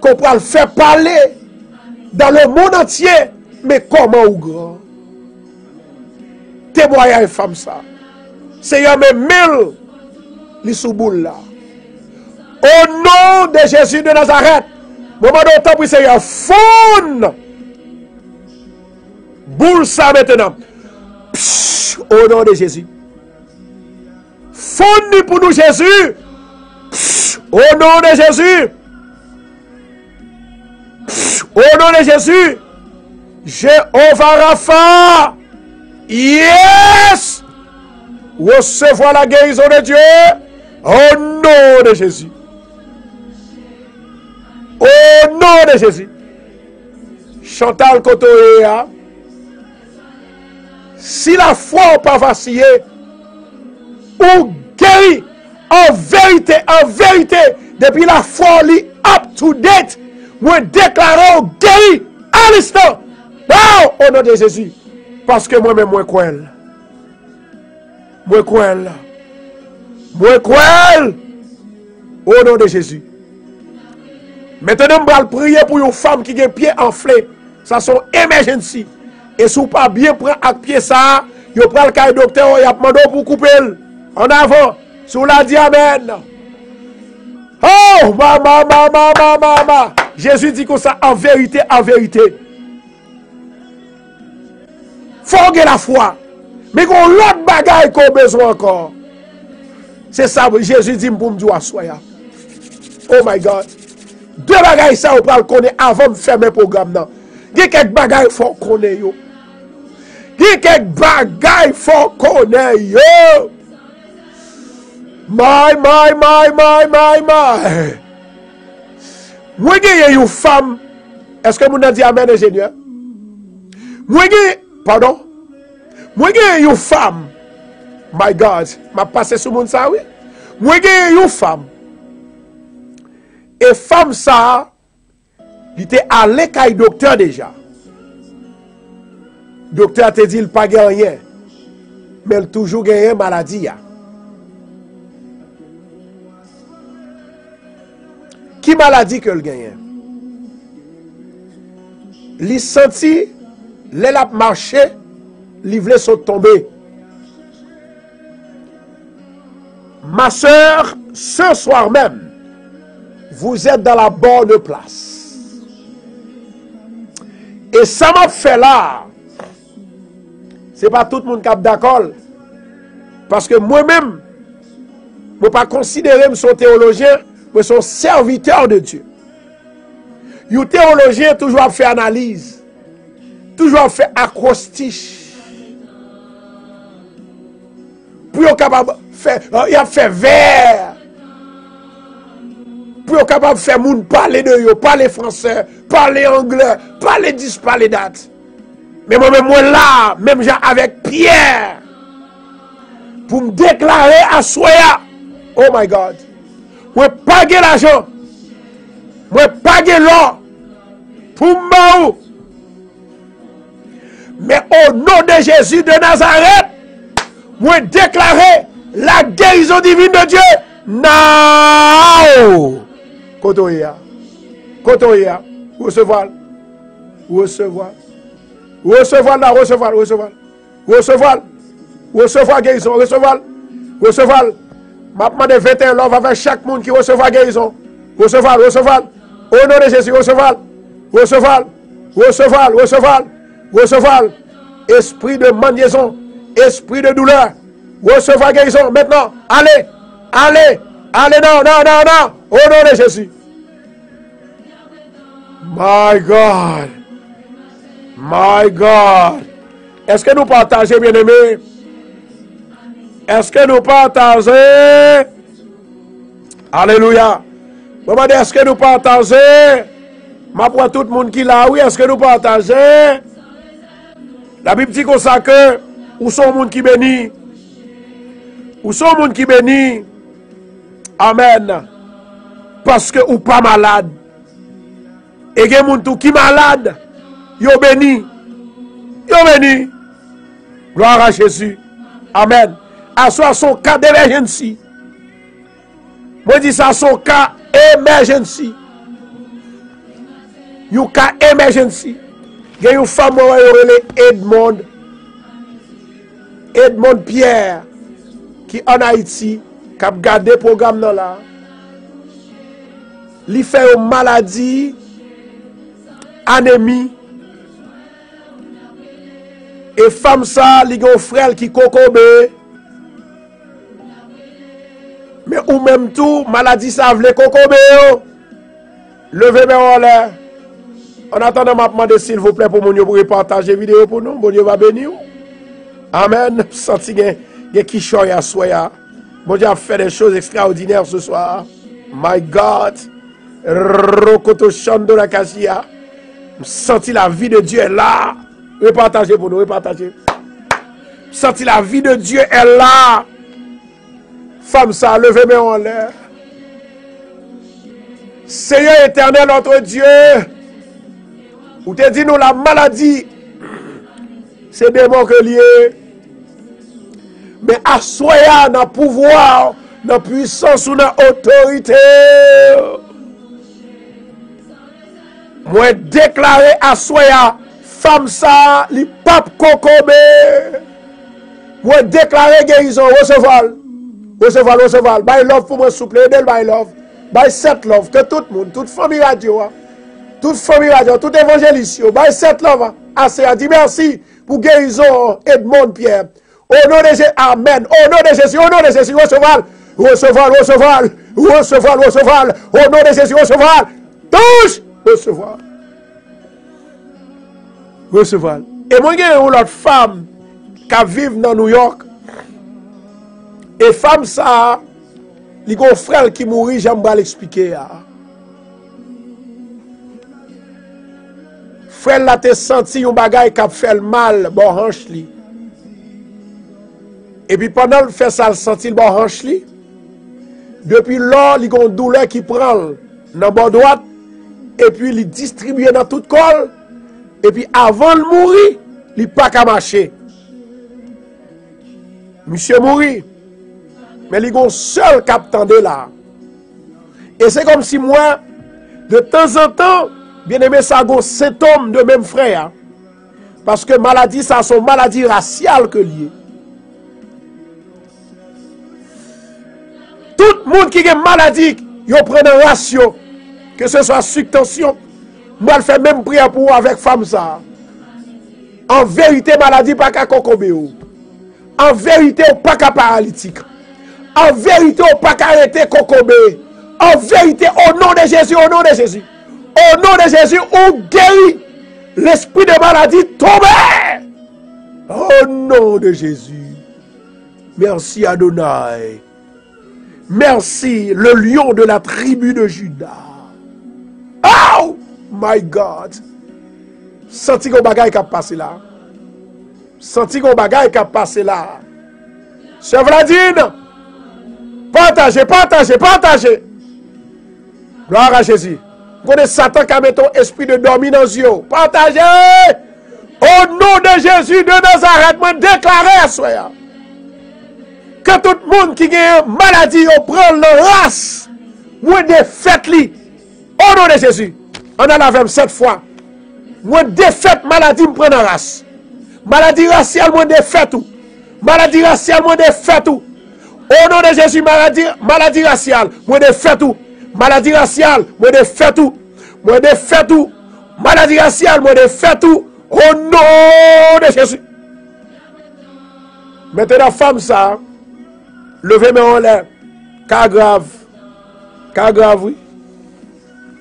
Speaker 1: qu'on peut le faire parler dans le monde entier. Mais comment ou grand? Témoignage femme ça. Seigneur, mais mille les sous-boules là. Au nom de Jésus de Nazareth, moment d'autant pour Seigneur, fonde boule ça maintenant. Psh, au nom de Jésus. Fonde pour nous Jésus. Psh, au nom de Jésus. Psh, au nom de Jésus. Jéhovah Rapha. Yes. Recevoir la guérison de Dieu. Au nom de Jésus. Au nom de Jésus. Chantal Kotoéa. Si la foi n'a pas vacillé, ou guéri, en vérité, depuis la foi li up to date, moi déclaré ou guéri à l'instant. Wow, au nom de Jésus. Parce que moi-même, moi crois. Moi crois. Moi crois. Au nom de Jésus. Maintenant, je vais prier pour une femme qui a pied enflé. Ça sont emergency. Et si vous pas bien prendre à pied ça, vous prenez le cas docteur, vous demandé pour couper. En avant. Si vous l'avez dit amen. Oh, maman. Jésus dit comme ça, en vérité, en vérité. Faut que la foi. Mais qu'on l'autre bagaille qu'on a besoin encore. C'est ça que Jésus dit pour me dire soya. Oh my God. Deux bagailles ça on parle connaître avant de faire mes programmes là. Il y a quelques bagailles faut connaître yo. Il y a quelques bagailles faut connaître yo. My. Moi j'ai une femme. Est-ce que vous avez dit amen ingénieur? Moi pardon. Moi j'ai une femme. My God, m'a passé sur mon ça oui. Moi j'ai une femme. Et femme ça, il était allé chez docteur déjà. Docteur te dit il pas rien. Mais il toujours gagné maladie. Qui maladie que le gagne? Il senti, il a marché, il voulait se tomber. Ma soeur, ce soir même, vous êtes dans la bonne place. Et ça m'a fait là. Ce n'est pas tout le monde qui est d'accord. Parce que moi-même, je ne peux pas considérer que je suis théologien, mais je suis serviteur de Dieu. Les théologiens toujours fait analyse, toujours fait acrostiche. Pour être capable faire, il a fait vers. Pour être capable de faire moun parler de yo, parler français, parler anglais, parler 10, parler date. Mais moi-même, moi là, même avec Pierre, pour me déclarer à Soya, oh my God, moi pas l'argent, moi pas l'or, pour moi. Mais au nom de Jésus de Nazareth, moi déclarer la guérison divine de Dieu. Now! Kotoya. Kotoya. Recevoir. Recevoir. Recevoir là, recevoir, recevoir. Recevoir. Recevoir guérison, recevoir. Recevoir. Maintenant de 21 là, on va faire chaque monde qui recevra guérison. Recevoir, recevoir. Au nom de Jésus, recevoir. Recevoir. Recevoir, recevoir. Recevoir. Esprit de maniaison. Esprit de douleur. Recevoir guérison. Maintenant, allez. Allez. Allez, non, non, non, non. Au nom de Jésus. My God. My God. Est-ce que nous partageons, bien-aimés? Est-ce que nous partageons? Alléluia. Est-ce que nous partageons? Je prends tout le monde qui l'a, oui. Est-ce que nous partageons? La Bible dit comme ça que, où sont les gens qui bénissent? Où sont les gens qui bénissent? Amen. Parce que ou pas malade. Et il y a des gens qui sont malades. Yo béni. Yo béni. Gloire à Jésus. Amen. À son cas d'émergence. Moi dis ça son cas emergency. You cas emergency. Il y a une femme qui est Edmond Pierre qui en Haïti qui a gardé le programme là. Il fait une maladie, anémie. Et femme ça, il y a un frère qui cocobe. Mais ou même tout, maladie ça vle cocobe. Levez mes en l'air. En attendant, je demande s'il vous plaît pour mon pour partager vidéo pour nous. Bon Dieu va bénir. Amen. Senti qui choy à soya. Bon Dieu a fait des choses extraordinaires ce soir. My God. Rokoto Chando la Kasia. Senti la vie de Dieu est là. Repartagez pour nous, repartagez. Senti la vie de Dieu est là. Femme ça, levez mes en l'air. Seigneur éternel, notre Dieu. Ou te dit nous la maladie. C'est des mots que lié. Mais assoya dans pouvoir, dans puissance ou dans autorité. Moi déclaré assoya. Femme ça, li pape kokobe. Moi déclaré guérison, recevoir. Recevoir, recevoir. By love pour moi souple, aidez by love. By set love, que tout le monde, toute famille radio, toute famille radio, tout évangéliste, by set love. Assez, dit merci pour guérison Edmond Pierre. Au nom de Jésus, amen. Au nom de Jésus, recevoir. Recevoir. Au nom de Jésus, recevoir. Touche, recevoir. Et moi, j'ai une autre femme qui vit dans New York. Et femme ça, il y a un frère qui mourit, j'aimerais l'expliquer. Frère là te senti un bagay qui a fait le mal, bon hanche li. Et puis pendant le fait ça, le senti le bon hanche li. Depuis là, il y a une douleur qui prend dans la bord droite. Et puis il distribue dans tout col. Et puis avant de mourir, il n'a pas qu'à marcher. Monsieur mourit. Mais il y a un seul qui là. Et c'est comme si moi, de temps en temps, bien aimé, ça a un symptôme de même frère. Parce que maladie, ça sont maladies raciales que liées. Tout le monde qui a une maladie, il prend un ratio. Que ce soit subtension. Moi, je fais même prière pour avec femme ça. En vérité, maladie pas qu'à cocobéo. En vérité, pas qu'à paralytique. En vérité, pas qu'à arrêter cocobé. En vérité, au nom de Jésus, au nom de Jésus. Au nom de Jésus, on guérit. L'esprit de maladie tombe. Au nom de Jésus. Merci Adonai. Merci le lion de la tribu de Juda. Oh my God. Senti qu'on bagaille qui a passé là. Senti qu'on bagaille qui a passé là. Chef Vladine. Partagez. Gloire à Jésus. Vous connaissez Satan qui a mis ton esprit de dormir dans les yeux. Partagez. Au nom de Jésus de Nazareth, je déclare à soi. Que tout le monde qui a une maladie, prend leur race. Moi, défaite li. Au nom de Jésus. On a la même 7 fois. Moi, défaite maladie, me prend la race. Maladie raciale, moi, défaite tout. Maladie raciale, moi, défaite tout. Au nom de Jésus, maladie raciale, moi, défaite tout. Maladie raciale, moi, défaite tout. Moi, défaite tout. Maladie raciale, moi, défaite tout. Au nom de Jésus. Maintenant, femme, ça. Levez-moi en l'air. Cas grave. Cas grave, oui.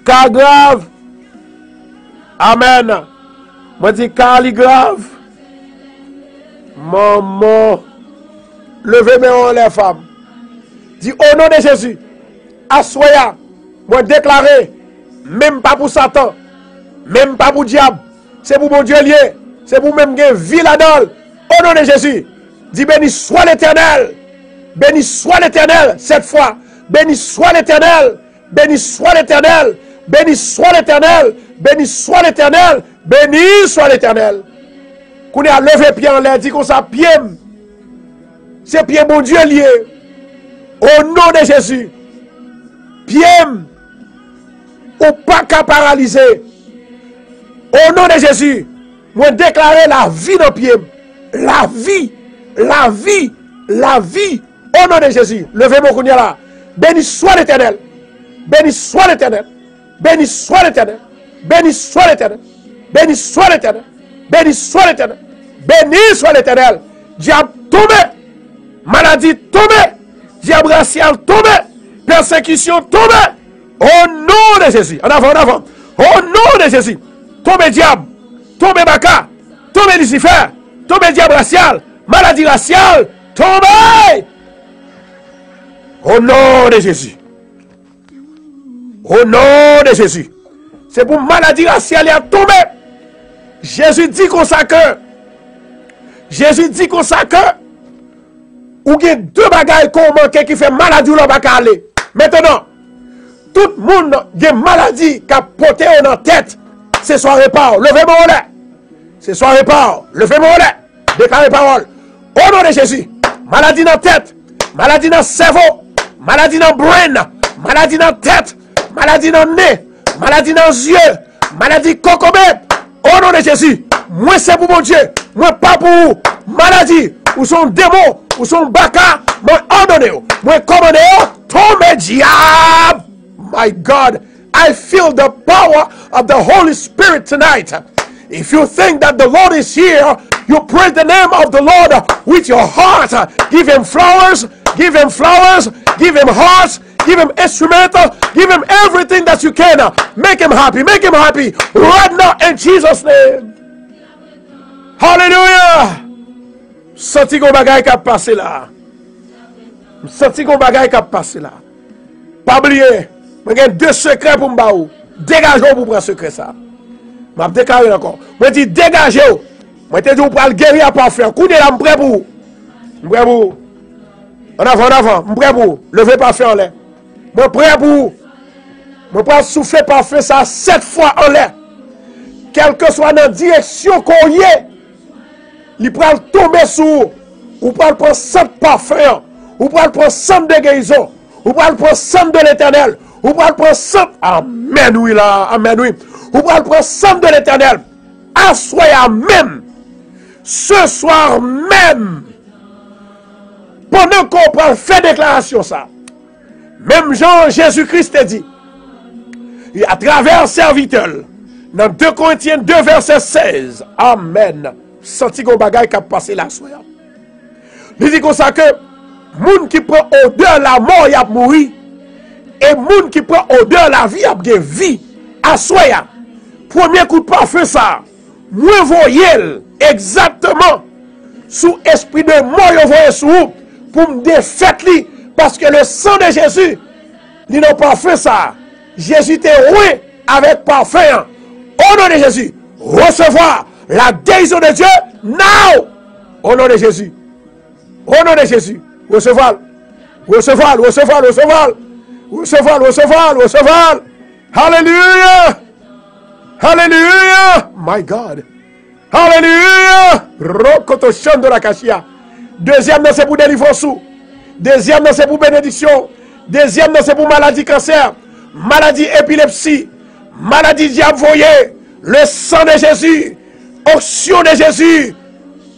Speaker 1: Cas grave. Amen. Moi dis cas grave. Maman. Levez-moi en l'air, femme. Dis au nom de Jésus. Assoya. Moi déclarer. Même pas pour Satan. Même pas pour diable. C'est pour mon Dieu lié. C'est pour même que vie là-dedans. Au nom de Jésus. Dis béni soit l'Éternel. Béni soit l'Éternel cette fois. Béni soit l'Éternel. Béni soit l'Éternel. Béni soit l'Éternel. Béni soit l'Éternel. Béni soit l'Éternel. Qu'on a levé pied en l'air, dit qu'on ça pied. C'est pied mon Dieu lié. Au nom de Jésus. Pied. Ou pas qu'à paralyser. Au nom de Jésus. Moi déclarer la vie dans pied. La vie. La vie. La vie. Au nom de Jésus, levez-moi qu'on y a là. Béni soit l'Éternel. Béni soit l'Éternel. Béni soit l'Éternel. Béni soit l'Éternel. Béni soit l'Éternel. Béni soit l'Éternel. Béni soit l'Éternel. Diable tombé. Maladie tombé. Diable racial tombé. Persécution tombé. Au nom de Jésus. En avant, en avant. Au nom de Jésus. Tombé diable. Tombé baka. Tombé Lucifer. Tombé diable racial. Maladie raciale. Tombé. Au nom de Jésus. Au nom de Jésus. C'est pour maladie raciale à tomber. Jésus dit qu'on s'accorde. Jésus dit qu'on s'accorde. Ou il y a 2 bagailles qu'on manque qui fait maladie ou l'on va aller. Maintenant, tout le monde a une maladie qui a porté dans la tête. C'est soirée par. Levez-moi au lait. C'est soirée par. Levez-moi au lait. Déclarez parole. Au nom de Jésus. Maladie dans la tête. Maladie dans le cerveau. Maladie dans le brain. Maladie dans la tête. Maladie dans le nez. Maladie dans les yeux. Maladie cocobé. Au nom de Jésus. Moi c'est pour mon Dieu. Moi pas pour vous. Maladie. Ou son démon. Ou son baka. Moi ordonné. Moi commandé. Tombe diable. My God. I feel the power of the Holy Spirit tonight. If you think that the Lord is here, You praise the name of the Lord with your heart. Give him flowers. Give him flowers. Give him hearts. Give him instrumental. Give him everything that you can. Make him happy. Make him happy. Right now in Jesus' name. Hallelujah. Senti qu'on bagaille qui a passé là. Senti qu'on bagaille qui a passé là. Pas oublier. J'ai deux secrets pour me dégagez pour prendre secret ça. Je vais déclarer encore. Je dis dégagez. Je te dis, vous pouvez le guérir à parfait. Coudez là, je suis prêt pour vous. Je suis prêt pour vous. En avant, en avant. Je suis prêt pour vous. Levez parfait en l'air. Je suis prêt pour vous. Je suis prêt à souffler parfait ça 7 fois en l'air. Quelle que soit la direction qu'on y est, il peut tomber sur. Ou peut prendre 100 parfums. Ou peut prendre 100 de guérison. Ou peut prendre 100 de l'éternel. Ou peut prendre 100. Amen, oui là. Amen, oui. Ou peut prendre 100 de l'éternel. Assoyez même. Ce soir même, pendant qu'on prend fait déclaration ça, même Jean Jésus-Christ a dit, et à travers serviteur, dans 2 Corinthiens 2 verset 16, Amen, senti qu'on bagaille qui a passé la soirée. Il dit comme ça que, moun qui prend odeur la mort, il a mouru, et moun qui prend odeur la vie, il a vie, à soirée. Premier coup de parfum ça, moi voyez exactement sous esprit de mort, vous voyez sous pour me défaire parce que le sang de Jésus, il n'a pas fait ça. Jésus était roué avec parfum. Au nom de Jésus, recevoir la guérison de Dieu now. Au nom de Jésus. Au nom de Jésus. Recevoir. Recevoir. Recevoir. Recevoir. Recevoir. Recevoir. Recevoir. Hallelujah. Hallelujah. My God. Hallelujah. Rokoto chando la kashia. Deuxième, c'est pour délivrance. Deuxième, c'est pour bénédiction. Deuxième, c'est pour maladie cancer. Maladie épilepsie. Maladie diavoyée. Le sang de Jésus. Onction de Jésus.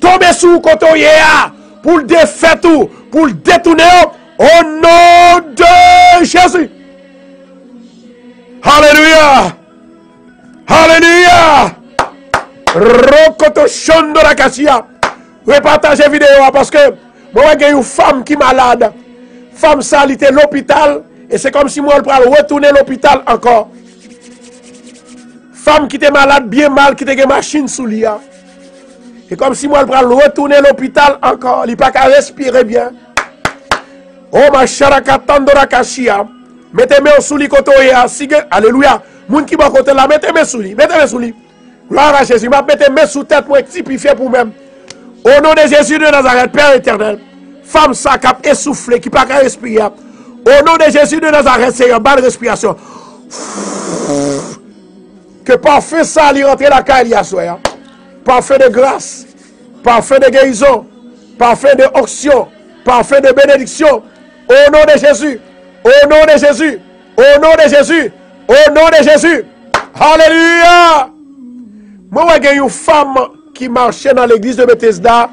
Speaker 1: Tombez sous kotoyea. Pour le défaire tout. Pour le détourner. Au nom de Jésus. Hallelujah. Hallelujah. Rokoto chondo la kassia. Repartagez vidéo parce que moi j'ai une femme qui est malade. Femme ça elle était à l'hôpital et c'est comme si moi elle pourrait retourner à l'hôpital encore. Femme qui était malade bien mal qui était une machine sous lui. Et comme si moi elle pourrait retourner à l'hôpital encore, il pas qu'à respirer bien. Oh ma charaka tandora kashia. Mettez-moi sous lui kotoya. Alléluia. Moun qui m'a côté là, mettez-moi sous lui. Mettez-moi sous lui. Gloire à Jésus. Mettez-moi sous tête moi typifié pour même. Au nom de Jésus de Nazareth, Père éternel, femme ça qui a essoufflé, qui n'a pas respirer. Au nom de Jésus de Nazareth, c'est une bonne respiration. Que parfait ça, il rentre la caille à soi. Parfait de grâce, parfait de guérison, parfait de onction, parfait de bénédiction. Au nom de Jésus, au nom de Jésus, au nom de Jésus, au nom de Jésus. Alléluia. Moi, j'ai une femme qui marchait dans l'église de Bethesda.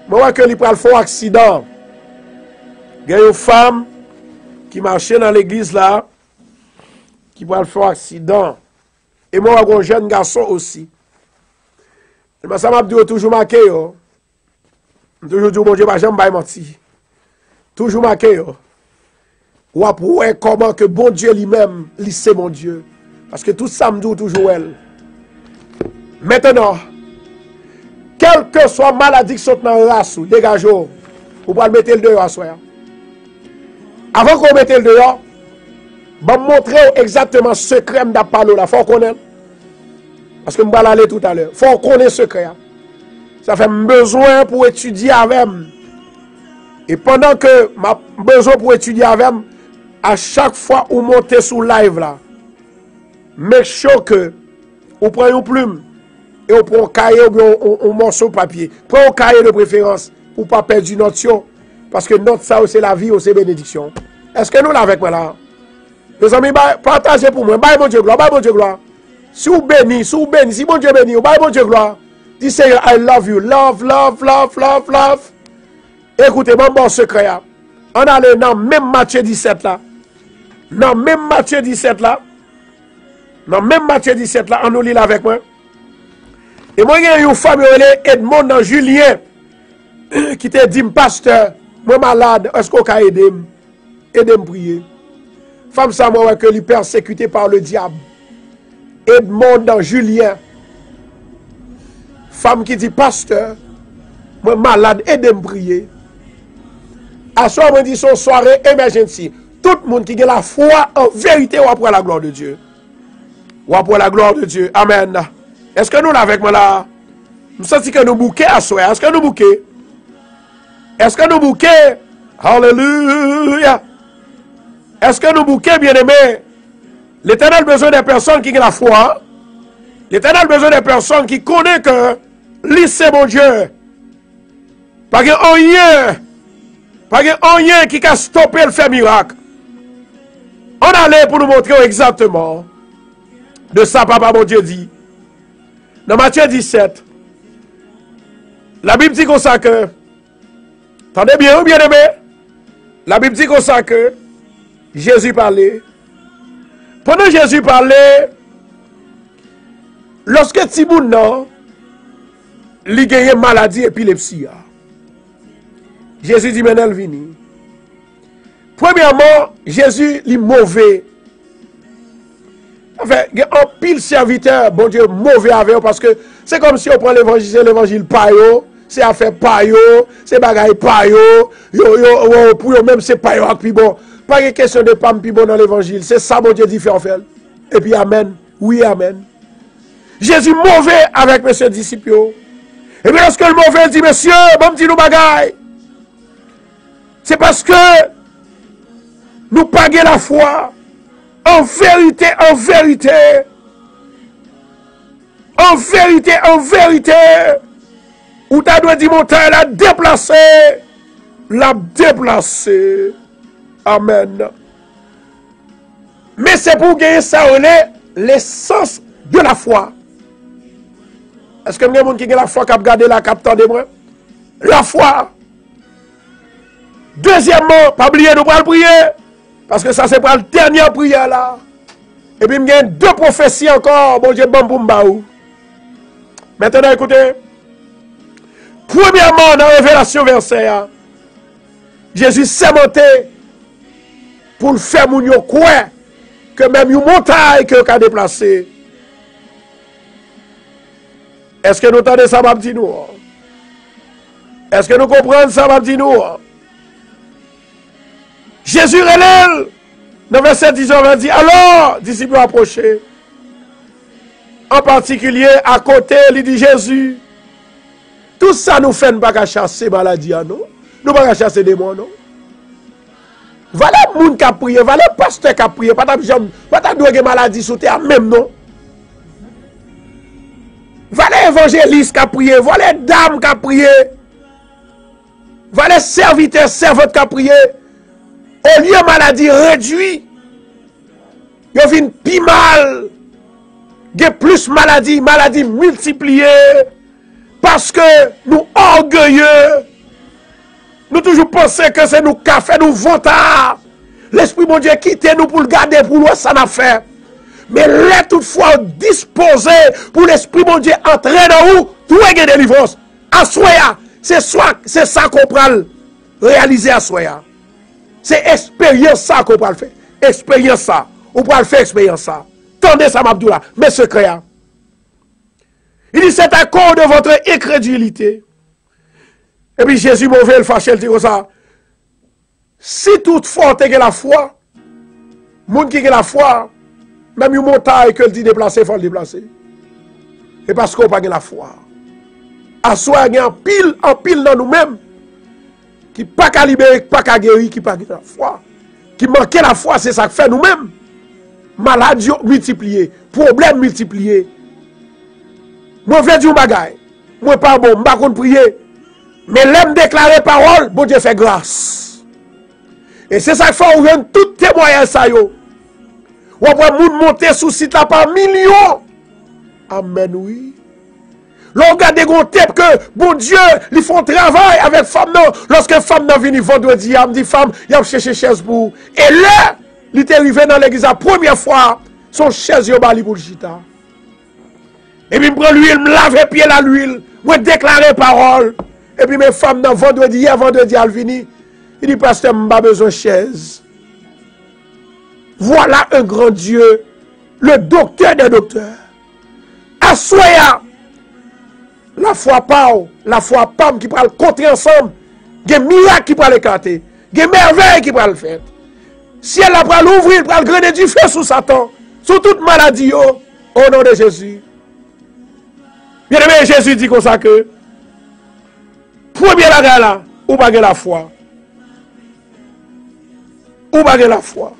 Speaker 1: Moi, que lui pral faire un accident. Il y a une femme qui marchait dans l'église là, qui pral faire un accident. Et moi, j'ai un jeune garçon aussi. Et ça m'a toujours marqué. Toujours dit, mon Dieu, je ne vais pas mentir. Toujours marqué. Ou après, comment que bon Dieu lui-même, c'est mon Dieu. Parce que tout ça me dit toujours elle. Maintenant, quelle que soit la maladie qui saute dans la race, dégagez-vous. Vous pouvez mettre le dehors à soi. Avant qu'on mette le dehors, je vais vous montrer exactement ce secret de parler là. Il faut connaître. Parce que je vais aller tout à l'heure. Il faut connaître ce secret. Ça fait besoin pour étudier avec. Et pendant que j'ai besoin pour étudier avec, à chaque fois où vous montez sur live là, make sure que vous prenez une plume. Et on prend un cahier ou un morceau de papier. Prends un cahier de préférence pour ne pas perdre une notion. Parce que notre ça, c'est la vie ou c'est bénédiction. Est-ce que nous l'avons avec moi là? Les amis, partagez pour moi. Bye, mon Dieu, gloire. Bye, mon Dieu, gloire. Si vous bénissez, si mon Dieu bénit, bye, mon Dieu, gloire. Dis Seigneur, I love you. Love, love, love, love, love. Écoutez, mon bon secret. On allait dans même Matthieu 17 là. Dans même Matthieu 17 là. Dans même Matthieu 17 là, on nous lit là avec moi. Et moi, il y a une femme, Edmond dans Julien, qui te dit, pasteur, moi malade, est-ce qu'on peut aider? Aidez-moi prier. Femme, ça m'a que lui persécuté par le diable. Edmond dans Julien. Femme qui dit, pasteur, moi malade, aidez-moi prier. À ce moment, dit son soirée emergency. Tout le monde qui a la foi en vérité ou après la gloire de Dieu. Ou après la gloire de Dieu. Amen. Est-ce que nous l'avons avec moi là? Nous sentons que nous bouquons à soi. Est-ce que nous bouquons? Est-ce que nous bouquons? Alléluia. Est-ce que nous bouquons, bien-aimés? L'Éternel a besoin des personnes qui ont la foi. L'Éternel a besoin des personnes qui connaissent que lui c'est mon Dieu. Pas qu'il y a rien qui a stoppé le fait miracle. On allait pour nous montrer exactement de ça, papa, mon Dieu dit. Dans Matthieu 17, la Bible dit comme ça que, attendez bien, bien-aimé, la Bible dit comme ça que Jésus parlait. Pendant Jésus parlait, lorsque Timoun non, il a une maladie épilepsie. Jésus dit, maintenant, il vient. Premièrement, Jésus est mauvais. Enfin, il y a un pile serviteur, bon Dieu, mauvais avec eux, parce que c'est comme si on prend l'évangile, c'est l'évangile payo, c'est affaire payo, c'est bagaille payo, pour eux même c'est payo, puis bon, pas de question de pas puis bon dans l'évangile, c'est ça, bon Dieu, dit faire en fait. Et puis, amen, oui, amen. Jésus mauvais avec monsieur disciple. Et bien, lorsque le mauvais dit, monsieur, bon petit nous bagaille, c'est parce que nous pagons la foi. En vérité, en vérité. En vérité, en vérité. Où tu dois dire montagne, la déplacer. La déplacer. Amen. Mais c'est pour gagner ça, l'essence de la foi. Est-ce que il y a des gens qui ont la foi qui a regardé la capteur de moi? La foi. Deuxièmement, pas oublier, nous allons prier. Parce que ça, c'est pour la dernière prière là. Et puis, il y a deux prophéties encore. Bon Dieu, bon pour m'baou. Maintenant, écoutez. Premièrement, dans la révélation verset, Jésus s'est monté pour le faire moun yo quoi que même une montagne que a déplacé. Est-ce que nous entendons ça, m'a dit nous? Est-ce que nous comprenons ça, m'a dit nous? Jésus relève, dans verset 10, on va dire, alors, disciples approchés, en particulier, à côté, il dit Jésus, tout ça nous fait pas chasser maladie, non? Nous pas chasser démons, non? Voilà le monde qui a prié, voilà le pasteur qui a prié, pas ta drogue maladie sous terre, même non? Voilà l'évangéliste qui a prié, voilà les dames qui a prié, voilà les serviteurs, servantes qui a prié. Au lieu de maladie réduite, il y a une pi mal, il y a plus maladie, maladie multipliée, parce que nous orgueilleux, nous toujours pensons que c'est nous qui fait nous vantard. L'Esprit mon Dieu quitte nous pour le garder, pour nous, ça n'a fait. Mais là, toutefois, disposé pour l'Esprit mon Dieu entrer dans nous, tout est délivrance. À soya, c'est ça qu'on prend réaliser à soya. C'est expérience ça qu'on peut le faire. Expérience ça. On peut le faire expérience ça. Tendez ça, Mabdoula. Mais secret. Il dit, c'est à cause de votre incrédulité. Et puis Jésus mauvais le fâché, il dit comme ça. Si toutefois tu as la foi, monde qui a la foi, même une montagne que le dit déplacer, il faut le déplacer. Et parce qu'on n'a pas la foi. À soi, il y a en pile dans nous-mêmes. Qui pas qu'à libérer, pas qu'à guérir, qui pas la foi. Qui manque la foi, c'est ça que fait nous-mêmes. Maladie multipliée, problème multiplié. Moi, je veux dire un bagaille. Moi, pas bon, je ne vais pas prier. Mais l'aime déclarer parole, bon Dieu fait grâce. Et c'est ça qu'il faut ouvrir tout témoignage ça yo. Ou après, moun monter sous site là par millions. Amen, oui. L'on regarde des gros types que, bon Dieu, ils font travail avec femme non. Lorsque femme non vient vendredi, elle me dit femme, il a cherché chaise pour. Et là, il est arrivé dans l'église la première fois, son chaise yo bali pour le chita. Et puis, je prends l'huile, je lave les pieds à l'huile. Je déclare parole. Et puis, mes femmes, dans vendredi, elle finit. Il dit, pasteur, je n'ai pas besoin de chaise. Voilà un grand Dieu, le docteur des docteurs. Assoya, la foi pao, la foi pam qui prend le contrer ensemble. Il y a des miracles qui prend l'écarter. Il y a des merveilles qui prend le faire. Si elle a pris l'ouvrir, elle prend le grainer du feu sous Satan, sous toute maladie, au nom de Jésus. Bien aimé, Jésus dit comme ça que, premier bagage là, ou pas la foi. Ou pas la foi.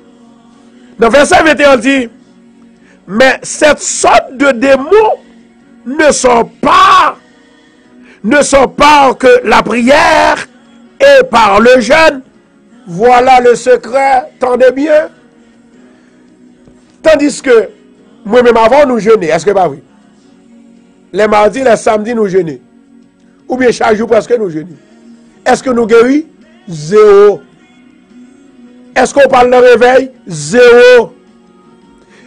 Speaker 1: Dans verset 21, il dit, mais cette sorte de démons ne sont pas que la prière et par le jeûne. Voilà le secret, tendez bien. Tandis que, moi-même avant, nous jeûner. Est-ce que pas oui? Les mardis, les samedis, nous jeûner. Ou bien chaque jour, parce que nous jeûner. Est-ce que nous guéris? Zéro. Est-ce qu'on parle de réveil? Zéro.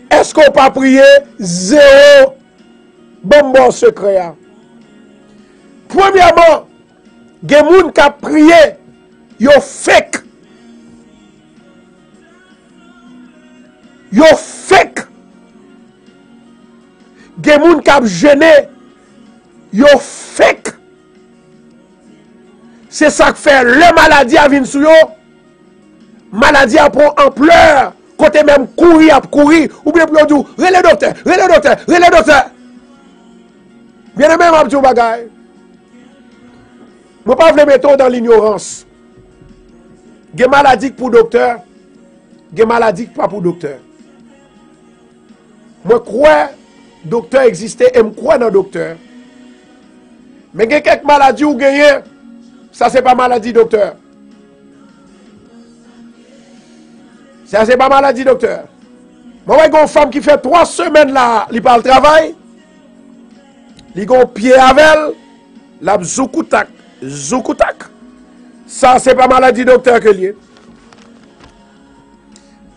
Speaker 1: Est-ce qu'on peut prier? Zéro. Bon secret. Premièrement, il y a des gens qui ont prié, ils ont fake. Ils ont fake. Il y a des gens qui ont jeûné, ils ont fake. C'est ça qui fait le maladie à venir sur eux. Maladie à prendre ampleur. Côté même courir, ou bien pour dire, relais docteur. Bien aimé, ma petite bagaille. Je ne veux pas vous mettre dans l'ignorance. Il y a des maladies pour docteur, il y a des maladies pas pour docteur. Je crois que le docteur existait et je crois dans le docteur. Mais il y a quelques maladies où gagner, ça c'est pas maladie docteur. Ça, c'est pas maladie, docteur. Moi, il y a une femme qui fait 3 semaines là, elle parle travail. Elle a un pied avec elle. La zoukoutak. Ça, c'est pas maladie, docteur, que lié.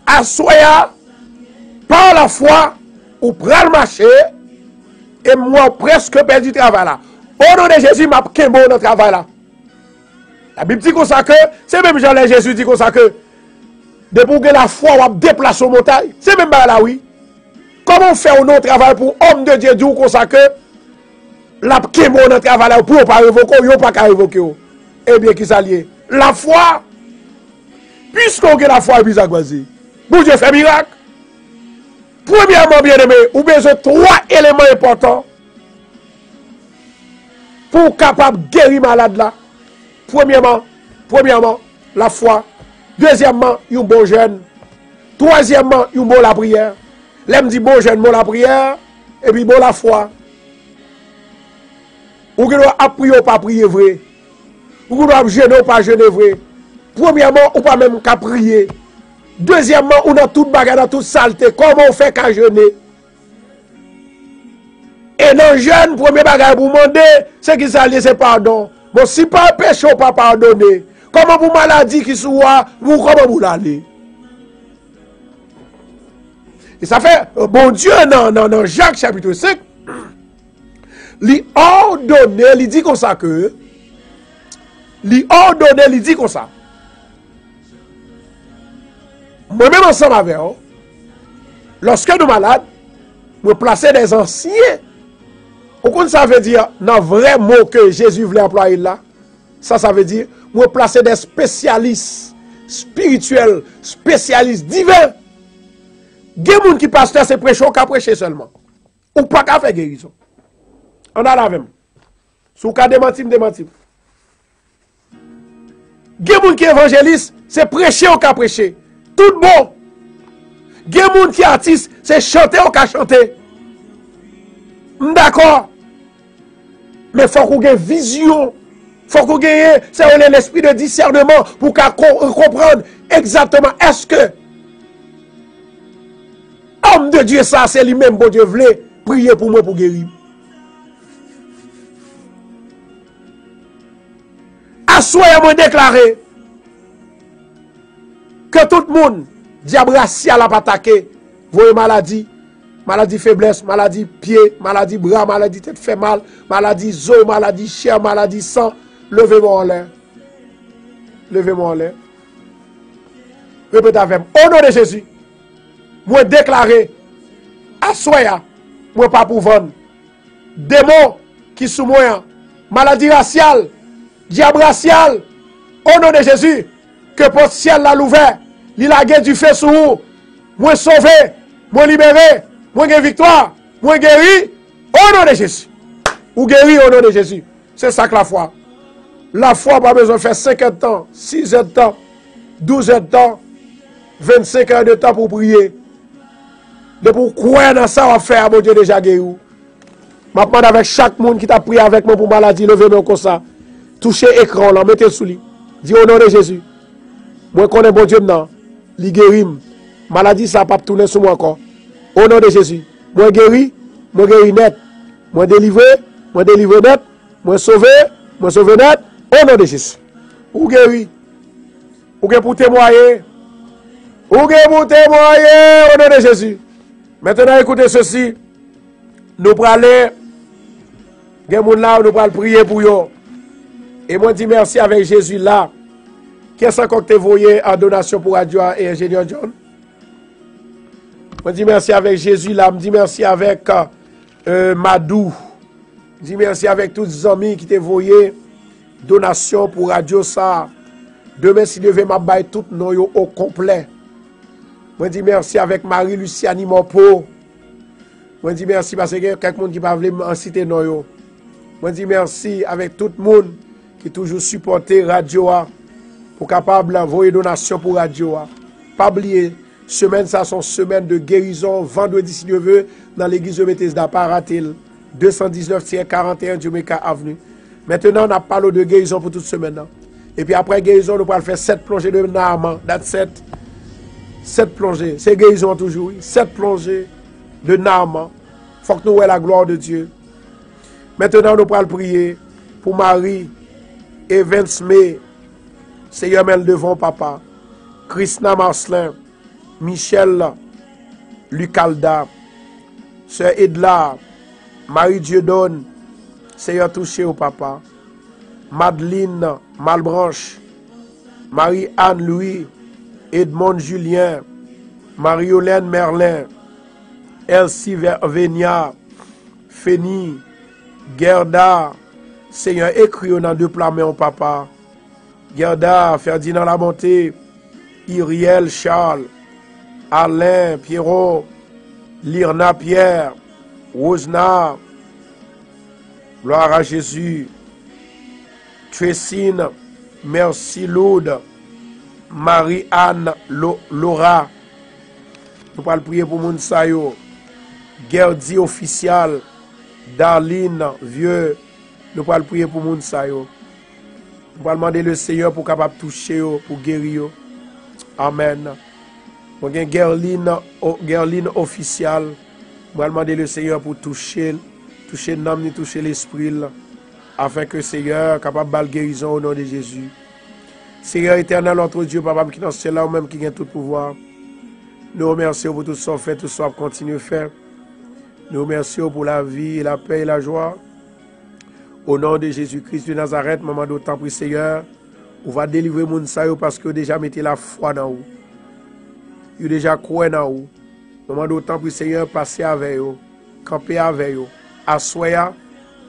Speaker 1: Assoya, par la foi, ou prend le marché, et moi, presque perdu du travail là. Au nom de Jésus, m'a kembo dans le travail là. La Bible dit comme ça que, c'est même Jean Jésus dit comme ça que, depuis que la foi ou déplace au montagne, c'est même là, oui. Comment faire un travail pour homme de Dieu, comme ça que la kémo dans le travail là, pour ne pas révoquer, ou pas révoquer. Eh bien, qui s'allie? La foi, puisqu'on a la foi est bizarre, bon Dieu fait miracle. Premièrement, bien aimé, ou besoin de 3 éléments importants pour capable guérir malade là. Premièrement, la foi. Deuxièmement, un bon jeûne. Troisièmement, un bon la prière. L'aime dit bon jeûne, bon la prière, et puis bon la foi. Ou que doit prier ou pas prier vrai. Ou que doit jeûner ou pas jeûner vrai. Premièrement, ou pas même qu'à prier. Deuxièmement, on a toute bagarre, dans toute saleté. Comment on fait qu'à jeûner? Et dans le jeûne, premier bagarre pour demander, c'est qu'il s'allie, c'est pardon. Bon, si pas péché, on pas pardonner. Comment vous maladie qui soit, comment vous l'allez? Et ça fait, bon Dieu, dans Jacques chapitre 5, il ordonne, il dit comme ça que, il dit comme ça. Moi-même ensemble avec eux, lorsque nous malades, nous plaçons des anciens. Pourquoi ça veut dire, dans le vrai mot que Jésus voulait employer là, ça veut dire, nous placer des spécialistes spirituels, spécialistes divins. Il y a des gens qui pasteur c'est prêcher ou qu'à prêcher seulement. Ou pas qu'à faire guérison. On a la même. Si vous avez démenti, démenti. Il y a des gens qui évangélistes, c'est prêcher ou qu'à prêcher. Tout bon. Il y a des gens qui artistes, c'est chanter ou qu'à chanter. D'accord. Mais il faut qu'on ait vision. Il faut qu'on ait l'esprit de discernement pour comprendre exactement est-ce que homme de Dieu ça c'est lui-même bon Dieu voulait prier pour moi pour guérir. Assoyez-moi déclarer que tout le monde diable racial a attaqué vos maladies maladie faiblesse, maladie pied, maladie bras, maladie tête fait mal, maladie os, maladie chair, maladie sang. Levez-moi en l'air. Levez-moi en l'air. Répétez avec moi. Au nom de Jésus, moi déclaré, à soya, moi pas pour vendre. Démon qui sous moi, maladie raciale, diable racial, au nom de Jésus, que porte ciel l'a ouvert, il a gagné du feu sur vous, moi sauvé, moi libéré, moi gagne victoire, moi guéri, au nom de Jésus. Ou guéri au nom de Jésus. C'est ça que la foi. La foi, pas besoin de faire 5 heures de temps, 6 heures de temps, 12 heures de temps, 25 heures de temps pour prier. De pour croire dans ça, on va faire, mon Dieu déjà guéri. Je demande avec chaque monde qui t'a prié avec moi pour maladie, levez-moi comme ça. Touchez l'écran là, mettez sous lui. Dis au nom de Jésus. Moi, je connais bon Dieu maintenant. Il guérit. Maladie, ça ne va pas tourner sur moi encore. Au nom de Jésus. Moi guéri net. Moi délivré net. Moi sauvé net. Au nom de Jésus. Ou guéri. Ou guéri pour témoigner. Ou guéri pour témoigner au nom de Jésus. Maintenant, écoutez ceci. Nous allons aller. Nous allons prier pour eux. Et moi, je dis merci avec Jésus là. Qu'est-ce que tu as envoyé en donation pour Radio et Ingénieur John? Je dis merci avec Jésus là. Je dis merci avec Madou. Je dis merci avec tous les amis qui t'ont envoyé donation pour Radio ça. Demain, si Dieu veut m'abailler tout non au complet. Je dis merci avec Marie-Luciani Mopo. Je dis merci parce que quelqu'un qui va venir en citer non. Je dis merci avec tout le monde qui toujours supporté Radio A pour capable d'envoyer donation pour Radio A. Pas oublier, semaine ça sont semaine de guérison, vendredi si Dieu veut, dans l'église de Bethesda, pas rater 219-41 Jamaica Avenue. Maintenant, on a parlé de guérison pour toute semaine. Et puis après guérison, nous allons faire 7 plongées de Naaman. That's 7 plongées. C'est guérison toujours. 7 plongées de Naaman. Il faut que nous voyons la gloire de Dieu. Maintenant, nous allons prier pour Marie et Vince May. Seigneur, mène devant papa. Krishna Marcelin. Michel Lucalda. Sœur Edla. Marie Dieudonne. Seigneur, touché au papa. Madeleine Malbranche. Marie-Anne Louis. Edmond Julien. Marie-Hélène Merlin. Elsie Vénia. Fénie. Gerda. Seigneur, écris au nom de Plamé au papa. Gerda, Ferdinand Lamonté. Iriel Charles. Alain Pierrot. Lirna Pierre. Rosna. Gloire à Jésus. Tressine. Merci Lourdes. Marie-Anne Laura. Nous allons prier pour Mounsayo. Gerdi official. Darline Vieux. Nous allons prier pour Mounsayo. Nous allons demander le Seigneur pour capable toucher, pour guérir. Amen. Nous avons Gerline official. Nous allons demander le Seigneur pour toucher l'âme, toucher l'esprit, afin que le Seigneur soit capable de guérison au nom de Jésus. Seigneur éternel, notre Dieu, papa, qui est dans ce là, ou même qui a tout pouvoir. Nous remercions pour tout ce qu'on fait, tout ce qu'on continue à faire. Nous remercions pour la vie, la paix et la joie. Au nom de Jésus-Christ de Nazareth, maman d'autant prie Seigneur, on va délivrer mon sayo parce que déjà mettez la foi dans vous. Vous déjà croyez dans vous. Maman d'autant prie Seigneur, passez avec vous, campez avec vous. Assoya,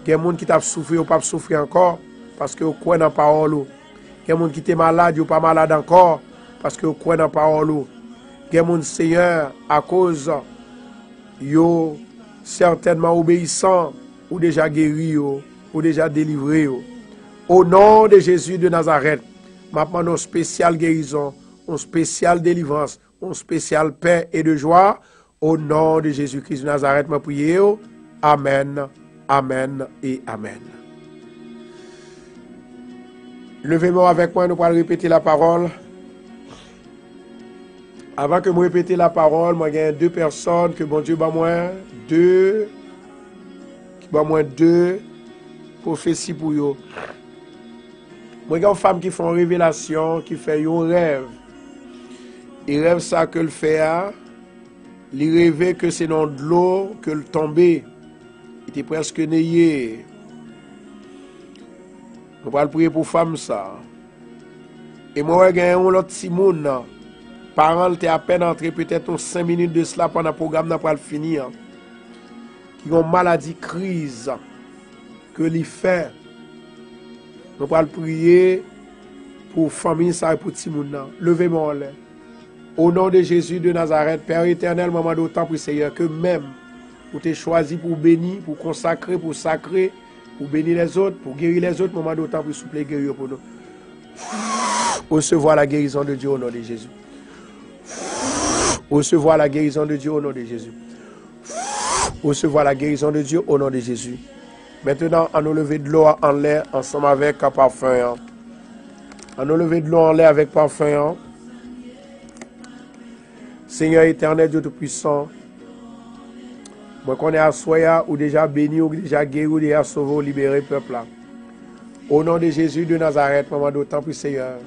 Speaker 1: il y a des gens qui t'a souffert ou pas souffrir encore parce que vous croyez dans la parole. Il y a des gens qui sont malades ou pas malades encore parce que vous croyez dans la parole. Il y a des gens, Seigneur, à cause yo certainement obéissants ou déjà guéris ou déjà délivrés. Au nom de Jésus de Nazareth, maintenant une spéciale guérison, une spéciale délivrance, une spéciale paix et de joie. Au nom de Jésus-Christ de Nazareth, je prie. Amen, amen et amen. Levez-moi avec moi, nous allons répéter la parole. Avant que je répète la parole, moi, il y a 2 personnes que bon Dieu bat moi. 2 prophéties pour eux. Moi, il y a une femme qui fait une révélation, qui fait un rêve. Et rêve ça que le fait, Il rêvait que c'est dans de l'eau que le tombé était presque nayé. On va prier pour femme ça. Et moi, j'ai un autre Simone. Parents étaient à peine entré peut-être 5 minutes de cela pendant le programme pour le finir. Qui ont maladie crise que l'y fait. On va prier pour famille ça et pour Simone. Levez-moi là. Au nom de Jésus de Nazareth, Père éternel, maman d'autant pour Seigneur que même pour te choisir pour bénir, pour consacrer, pour sacrer, pour bénir les autres, pour guérir les autres, maman d'autant pour souffler guérir pour nous. Recevoir la guérison de Dieu au nom de Jésus. Recevoir la guérison de Dieu au nom de Jésus. Recevoir la guérison de Dieu au nom de Jésus. Maintenant, on nous lever de l'eau en l'air ensemble avec un parfum. On nous lever de l'eau en l'air avec parfum. Seigneur éternel, Dieu Tout-Puissant, moi qu'on est à Soya, ou déjà béni, ou déjà guéri, ou déjà sauvé, ou libéré, peuple là. Au nom de Jésus de Nazareth, maman d'autant plus Seigneur,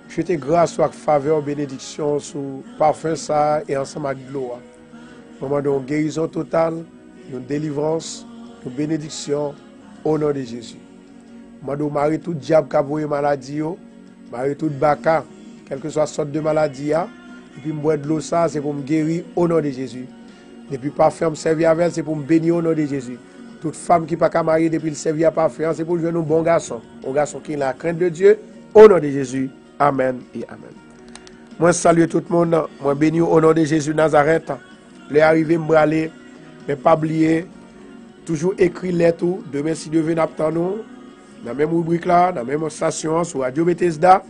Speaker 1: je te grâce, soit faveur, bénédiction, sous parfum ça, et ensemble avec l'eau. Maman donc guérison totale, une délivrance, une bénédiction, au nom de Jésus. Maman donc marie tout diable qui a voué maladie, marie tout baka, quelle que soit la sorte de maladie, et puis boire de l'eau ça, c'est pour me guérir au nom de Jésus. Et puis parfum me servir avec, c'est pour me bénir au nom de Jésus. Toute femme qui n'a pas mariée depuis le servir à parfum, c'est pour jouer un bon garçon. Un garçon qui a la crainte de Dieu, au nom de Jésus. Amen et amen. Moi salue tout le monde, moi bénis au nom de Jésus de Nazareth. Les arrivés me braler, mais pas oublier, toujours écrit lettre, demain si Dieu veut n'attendre nous, dans la même rubrique là, dans la même station, sur Radio Bethesda,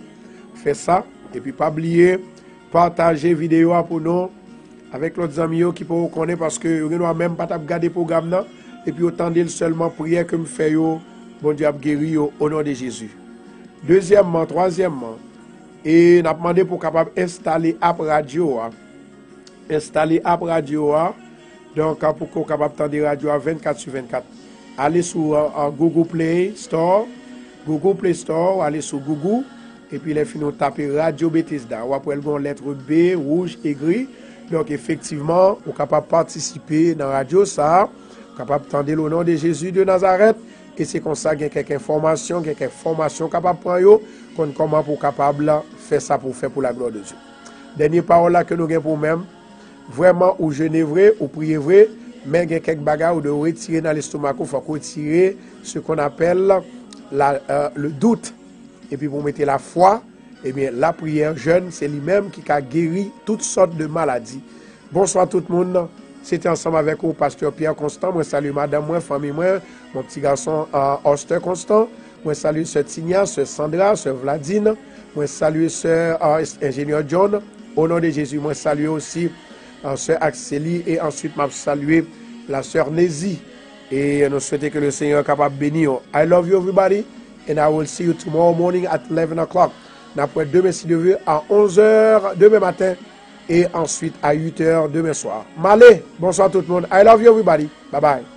Speaker 1: fait ça, et puis pas oublier, partager vidéo pour nous, avec l'autre amis qui peuvent connaître parce que nous n'avons même pas regardé le programme là, et puis autant dire seulement prière que me fait yo, bon Dieu a guéri au nom de Jésus. Deuxièmement, troisièmement, et nous avons demandé pour capable installer app radio. Installer app radio. Donc, pour qu'on capable d'entendre radio à 24/24. Allez sur Google Play Store. Google Play Store, allez sur Google. Et puis, les finaux taper Radio Bethesda. Ou après, une lettre B, rouge et gris. Donc, effectivement, vous êtes capable de participer dans la radio, ça. Vous êtes capable d'entendre le nom de Jésus de Nazareth. Et c'est comme ça qu'il y a quelques informations capable de prendre, comment pour capable faire ça pour faire pour la gloire de Dieu. Dernière parole là que nous avons pour nous-mêmes, vraiment, ou jeûner vrai, ou prier vrai, mais il y a quelques bagages de retirer dans l'estomac, il faut retirer ce qu'on appelle le doute. Et puis pour mettre la foi, eh bien, la prière jeûne, c'est lui-même qui a guéri toutes sortes de maladies. Bonsoir tout le monde. C'était ensemble avec vous, pasteur Pierre Constant. Moi, salue madame, moi, famille, moi, mon petit garçon Oster Constant. Moi, salue sœur Tigna, sœur Sandra, sœur Vladine. Moi, salue sœur ingénieur John. Au nom de Jésus, moi, salue aussi sœur Axélie. Et ensuite, moi, saluer la sœur Nézi. Et nous souhaitons que le Seigneur soit capable de bénir. I love you, everybody. And I will see you tomorrow morning at 11 o'clock. Après demain, si Dieu veut, à 11h demain matin. Et ensuite à 8h demain soir. Malé, bonsoir tout le monde. I love you everybody. Bye bye.